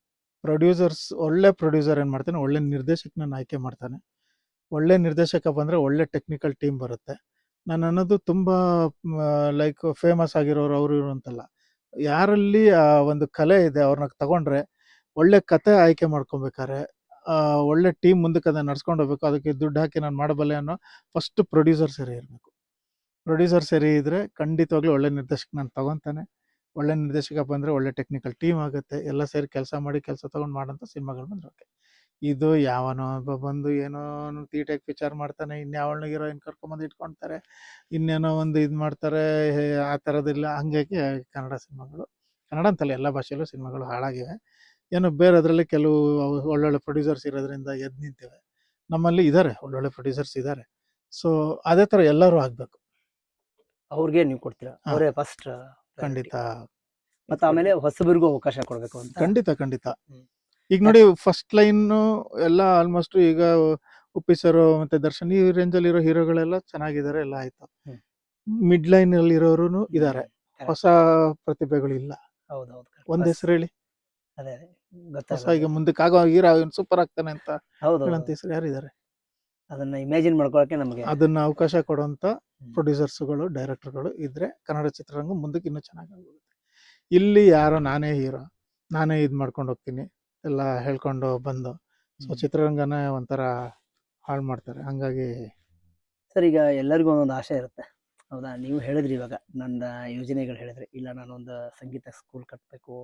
ಪ್ರೊಡ್ಯೂಸರ್ಸ್, ಒಳ್ಳೆ ಪ್ರೊಡ್ಯೂಸರ್ ಏನು ಮಾಡ್ತಾನೆ, ಒಳ್ಳೆ ನಿರ್ದೇಶಕನ ಆಯ್ಕೆ ಮಾಡ್ತಾನೆ. ಒಳ್ಳೆ ನಿರ್ದೇಶಕ ಬಂದರೆ ಒಳ್ಳೆ ಟೆಕ್ನಿಕಲ್ ಟೀಮ್ ಬರುತ್ತೆ. ನಾನು ಅನ್ನೋದು ತುಂಬ ಲೈಕ್ ಫೇಮಸ್ ಆಗಿರೋರು ಅವರು ಇವರು ಅಂತಲ್ಲ, ಯಾರಲ್ಲಿ ಆ ಒಂದು ಕಲೆ ಇದೆ ಅವ್ರನ್ನ ತಗೊಂಡ್ರೆ ಒಳ್ಳೆ ಕತೆ ಆಯ್ಕೆ ಮಾಡ್ಕೊಬೇಕಾರೆ ಒಳ್ಳೆ ಟೀಮ್ ಮುಂದಕ್ಕೆ ಅದನ್ನ ನಡ್ಸ್ಕೊಂಡು ಹೋಗ್ಬೇಕು. ಅದಕ್ಕೆ ದುಡ್ಡು ಹಾಕಿ ನಾನು ಮಾಡಬಲ್ಲೆ ಅನ್ನೋ ಫಸ್ಟ್ ಪ್ರೊಡ್ಯೂಸರ್ ಸರಿ ಇರಬೇಕು. ಪ್ರೊಡ್ಯೂಸರ್ ಸರಿ ಇದ್ದರೆ ಖಂಡಿತವಾಗ್ಲೂ ಒಳ್ಳೆ ನಿರ್ದೇಶಕ ನಾನು ತಗೊತಾನೆ. ಒಳ್ಳೆ ನಿರ್ದೇಶಕ ಬಂದರೆ ಒಳ್ಳೆ ಟೆಕ್ನಿಕಲ್ ಟೀಮ್ ಆಗುತ್ತೆ. ಎಲ್ಲ ಸೇರಿ ಕೆಲಸ ಮಾಡಿ ಕೆಲಸ ತೊಗೊಂಡು ಮಾಡೋಂಥ ಸಿನಿಮಾಗಳು ಬಂದರೆ ಓಕೆ. ಇದು ಯಾವನೋ ಒಬ್ಬ ಬಂದು ಏನೋ ತೀಟೆಗೆ ಪಿಕ್ಚರ್ ಮಾಡ್ತಾನೆ, ಇನ್ಯಾವಳನ್ನ ಹೀರೋಯಿನ್ ಕರ್ಕೊಂಬಂದು ಇಟ್ಕೊಳ್ತಾರೆ, ಇನ್ನೇನೋ ಒಂದು ಇದು ಮಾಡ್ತಾರೆ, ಆ ಥರದಿಲ್ಲ. ಹಂಗಾಗಿ ಕನ್ನಡ ಸಿನಿಮಾಗಳು, ಕನ್ನಡ ಅಂತಲ್ಲ ಎಲ್ಲ ಭಾಷೆಯಲ್ಲೂ ಸಿನಿಮಾಗಳು ಹಾಳಾಗಿವೆ. ಏನೋ ಬೇರೆದ್ರಲ್ಲಿ ಕೆಲವು ಒಳ್ಳೊಳ್ಳೆ ಪ್ರೊಡ್ಯೂಸರ್ಸ್ ಇರೋದ್ರಿಂದ ಎದ್ದು ನಿಂತಿವೆ. ನಮ್ಮಲ್ಲಿ ಇದ್ದಾರೆ, ಒಳ್ಳೊಳ್ಳೆ ಪ್ರೊಡ್ಯೂಸರ್ಸ್ ಇದ್ದಾರೆ. ಸೊ ಅದೇ ಥರ ಎಲ್ಲರೂ ಆಗಬೇಕು. ಅವ್ರಿಗೆ ನೀವು ಕೊಡ್ತೀರಾ? ಹಾ. ಅವರೇ ಫಸ್ಟ್ ಖಂಡಿತ ಮತ್ತೆ ಆಮೇಲೆ ಹೊಸಬರಿಗೂ ಅವಕಾಶ ಕೊಡಬೇಕು ಅಂತ. ಖಂಡಿತ. ಹ್ಮ್. ಈಗ ನೋಡಿ, ಫಸ್ಟ್ ಲೈನು ಎಲ್ಲ ಆಲ್ಮೋಸ್ಟ್ ಈಗ ಉಪ್ಪಿ ಸರ್ ಮತ್ತೆ ದರ್ಶನ್ ಈ ರೇಂಜಲ್ಲಿ ಇರೋ ಹೀರೋಗಳೆಲ್ಲ ಚೆನ್ನಾಗಿದ್ದಾರೆ, ಎಲ್ಲ ಆಯ್ತು. ಹ್ಮ್. ಮಿಡ್ ಲೈನ್ ಅಲ್ಲಿ ಇರೋರು ಇದ್ದಾರೆ, Correct. ಹೊಸ ಪ್ರತಿಭೆಗಳು ಇಲ್ಲ. ಹೌದೌದು. ಒಂದ್ ಹೆಸರು ಹೇಳಿ, ಅದೇ ಹೊಸ ಈಗ ಮುಂದಕ್ಕೆ ಆಗೋ ಹೀರೋ ಸೂಪರ್ ಆಗ್ತಾನೆ ಅಂತ ಹೌದು. ಹೇಳಂತ ಹೆಸರು ಯಾರಿದ್ದಾರೆ? ಅದನ್ನ ಇಮ್ಯಾಜಿನ್ ಮಾಡ್ಕೊಳಕ್ಕೆ ನಮಗೆ ಅದನ್ನ ಅವಕಾಶ ಕೊಡುವಂತ ಪ್ರೊಡ್ಯೂಸರ್ಸ್ಗಳು, ಡೈರೆಕ್ಟರ್ಗಳು ಇದ್ರೆ ಕನ್ನಡ ಚಿತ್ರರಂಗ ಮುಂದಕ್ಕೆ ಇನ್ನೂ ಚೆನ್ನಾಗಿ ಆಗೋಗುತ್ತೆ. ಇಲ್ಲಿ ಯಾರೋ ನಾನೇ ಹೀರೋ, ನಾನೇ ಇದು ಮಾಡ್ಕೊಂಡು ಹೋಗ್ತೀನಿ ಎಲ್ಲ ಹೇಳ್ಕೊಂಡು ಬಂದು ಸೊ ಚಿತ್ರರಂಗನ ಒಂಥರ ಹಾಳು ಮಾಡ್ತಾರೆ. ಹಂಗಾಗಿ ಸರ್, ಈಗ ಎಲ್ಲರಿಗೂ ಒಂದೊಂದು ಆಸೆ ಇರುತ್ತೆ, ಹೌದಾ? ನೀವು ಹೇಳಿದ್ರಿ ಇವಾಗ ನನ್ನ ಯೋಜನೆಗಳು ಹೇಳಿದ್ರಿ, ಇಲ್ಲ ನಾನೊಂದು ಸಂಗೀತ ಸ್ಕೂಲ್ ಕಟ್ಟಬೇಕು,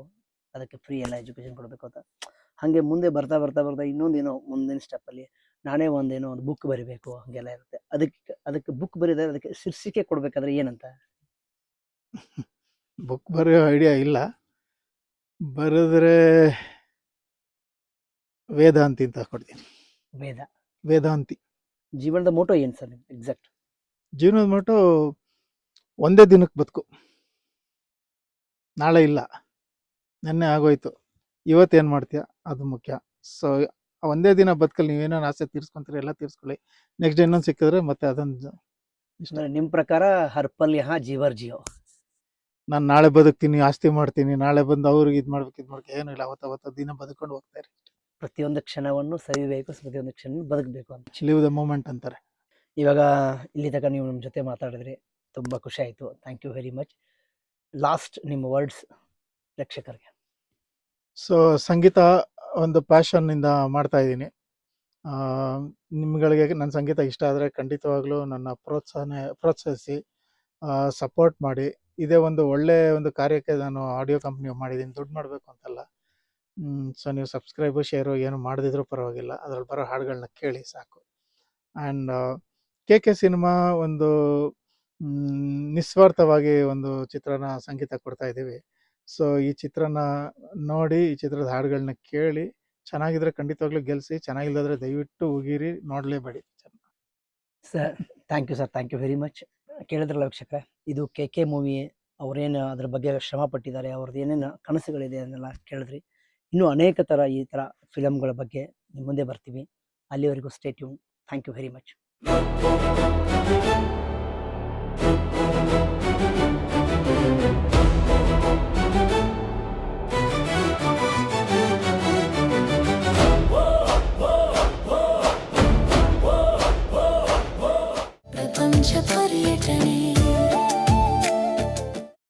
ಅದಕ್ಕೆ ಫ್ರೀ ಎಲ್ಲ ಎಜುಕೇಶನ್ ಕೊಡಬೇಕು ಅಂತ. ಹಾಗೆ ಮುಂದೆ ಬರ್ತಾ ಬರ್ತಾ ಬರ್ತಾ ಇನ್ನೊಂದೇನೋ ಮುಂದಿನ ಸ್ಟೆಪ್ಪಲ್ಲಿ ನಾನೇ ಒಂದೇನೋ ಒಂದು ಬುಕ್ ಬರಿಬೇಕು, ಹಾಗೆಲ್ಲ ಇರುತ್ತೆ. ಅದಕ್ಕೆ ಬುಕ್ ಬರೀದ್ರೆ ಅದಕ್ಕೆ ಶೀರ್ಷಿಕೆ ಕೊಡ್ಬೇಕಾದ್ರೆ ಏನಂತ? ಬುಕ್ ಬರೆಯೋ ಐಡಿಯಾ ಇಲ್ಲ, ಬರೆದ್ರೆ ವೇದಾಂತಿ ಅಂತ ಕೊಡ್ತೀನಿ. ವೇದಾಂತಿ. ಜೀವನದ ಮೋಟೋ ಏನು ಸರ್ ಎಕ್ಸಾಕ್ಟ್? ಜೀವನದ ಮಟ್ಟ ಒಂದೇ ದಿನಕ್ಕೆ ಬದುಕು, ನಾಳೆ ಇಲ್ಲ, ನೆನ್ನೆ ಆಗೋಯ್ತು, ಇವತ್ತೇನು ಮಾಡ್ತೀಯ ಅದು ಮುಖ್ಯ. ಸೊ ಒಂದೇ ದಿನ ಬದುಕಲ್ಲಿ ನೀವೇನೋ ಆಸೆ ತೀರ್ಸ್ಕೊಂತೀರಿ, ಎಲ್ಲ ತೀರ್ಸ್ಕೊಳ್ಳಿ, ನೆಕ್ಸ್ಟ್ ಡೇ ಇನ್ನೊಂದು ಸಿಕ್ಕಿದ್ರೆ ಮತ್ತೆ ಅದೊಂದು ಇಷ್ಟ. ನಿಮ್ಮ ಪ್ರಕಾರ ಹರ್ಪಲ್ ಯಹ ಜೀವರ್ ಜಿಯೋ. ನಾನು ನಾಳೆ ಬದುಕ್ತೀನಿ, ಆಸ್ತಿ ಮಾಡ್ತೀನಿ, ನಾಳೆ ಬಂದು ಅವ್ರಿಗೆ ಇದು ಮಾಡ್ಬೇಕು ಏನೂ ಇಲ್ಲ, ಅವತ್ತು ದಿನ ಬದುಕೊಂಡು ಹೋಗ್ತಾ ಇರಿ. ಪ್ರತಿಯೊಂದು ಕ್ಷಣವನ್ನು ಸವಿಬೇಕು, ಪ್ರತಿಯೊಂದು ಕ್ಷಣ ಬದುಕಬೇಕು ಅಂತ. ಲಿವ್ ದ ಮೂಮೆಂಟ್ ಅಂತಾರೆ. ಇವಾಗ ಇಲ್ಲಿ ತನಕ ನೀವು ನಮ್ಮ ಜೊತೆ ಮಾತಾಡಿದ್ರಿ, ತುಂಬ ಖುಷಿ ಆಯಿತು. Thank you very much. Last ನಿಮ್ಮ ವರ್ಡ್ಸ್ ಪ್ರೇಕ್ಷಕರಿಗೆ. ಸೊ ಸಂಗೀತ ಒಂದು ಪ್ಯಾಷನ್ನಿಂದ ಮಾಡ್ತಾ ಇದ್ದೀನಿ. ನಿಮ್ಗಳಿಗೆ ನನ್ನ ಸಂಗೀತ ಇಷ್ಟ ಆದರೆ ಖಂಡಿತವಾಗ್ಲೂ ನನ್ನ ಪ್ರೋತ್ಸಾಹಿಸಿ ಸಪೋರ್ಟ್ ಮಾಡಿ. ಇದೇ ಒಂದು ಒಳ್ಳೆಯ ಒಂದು ಕಾರ್ಯಕ್ಕೆ ನಾನು ಆಡಿಯೋ ಕಂಪ್ನಿ ಮಾಡಿದ್ದೀನಿ, ದುಡ್ಡು ಮಾಡಬೇಕು ಅಂತಲ್ಲ. ಸೊ ನೀವು ಸಬ್ಸ್ಕ್ರೈಬು ಶೇರು ಏನು ಮಾಡದಿದ್ರೂ ಪರವಾಗಿಲ್ಲ, ಅದ್ರಲ್ಲಿ ಬರೋ ಹಾಡುಗಳನ್ನ ಕೇಳಿ ಸಾಕು. ಆ್ಯಂಡ್ ಕೆ ಕೆ ಸಿನಿಮಾ ಒಂದು ನಿಸ್ವಾರ್ಥವಾಗಿ ಒಂದು ಚಿತ್ರನ ಸಂಗೀತ ಕೊಡ್ತಾ ಇದ್ದೀವಿ. ಸೊ ಈ ಚಿತ್ರನ ನೋಡಿ, ಈ ಚಿತ್ರದ ಹಾಡುಗಳನ್ನ ಕೇಳಿ, ಚೆನ್ನಾಗಿದ್ರೆ ಖಂಡಿತವಾಗ್ಲೂ ಗೆಲ್ಲಿಸಿ, ಚೆನ್ನಾಗಿಲ್ಲದ್ರೆ ದಯವಿಟ್ಟು ಉಗಿರಿ, ನೋಡಲೇಬೇಡಿ. Sir thank you sir, thank you very much. ಕೇಳಿದ್ರಲ್ಲ ವೀಕ್ಷಕರೇ, ಇದು ಕೆ ಮೂವಿ, ಅವ್ರೇನು ಅದ್ರ ಬಗ್ಗೆ ಶ್ರಮ ಪಟ್ಟಿದ್ದಾರೆ, ಅವ್ರದ್ದು ಏನೇನು ಕನಸುಗಳಿದೆ ಅದನ್ನೆಲ್ಲ ಕೇಳಿದ್ರಿ. ಇನ್ನೂ ಅನೇಕ ಥರ ಈ ಥರ ಫಿಲಮ್ಗಳ ಬಗ್ಗೆ ನಿಮ್ಮ ಮುಂದೆ ಬರ್ತೀವಿ. ಅಲ್ಲಿವರೆಗೂ stay tune. Thank you very much.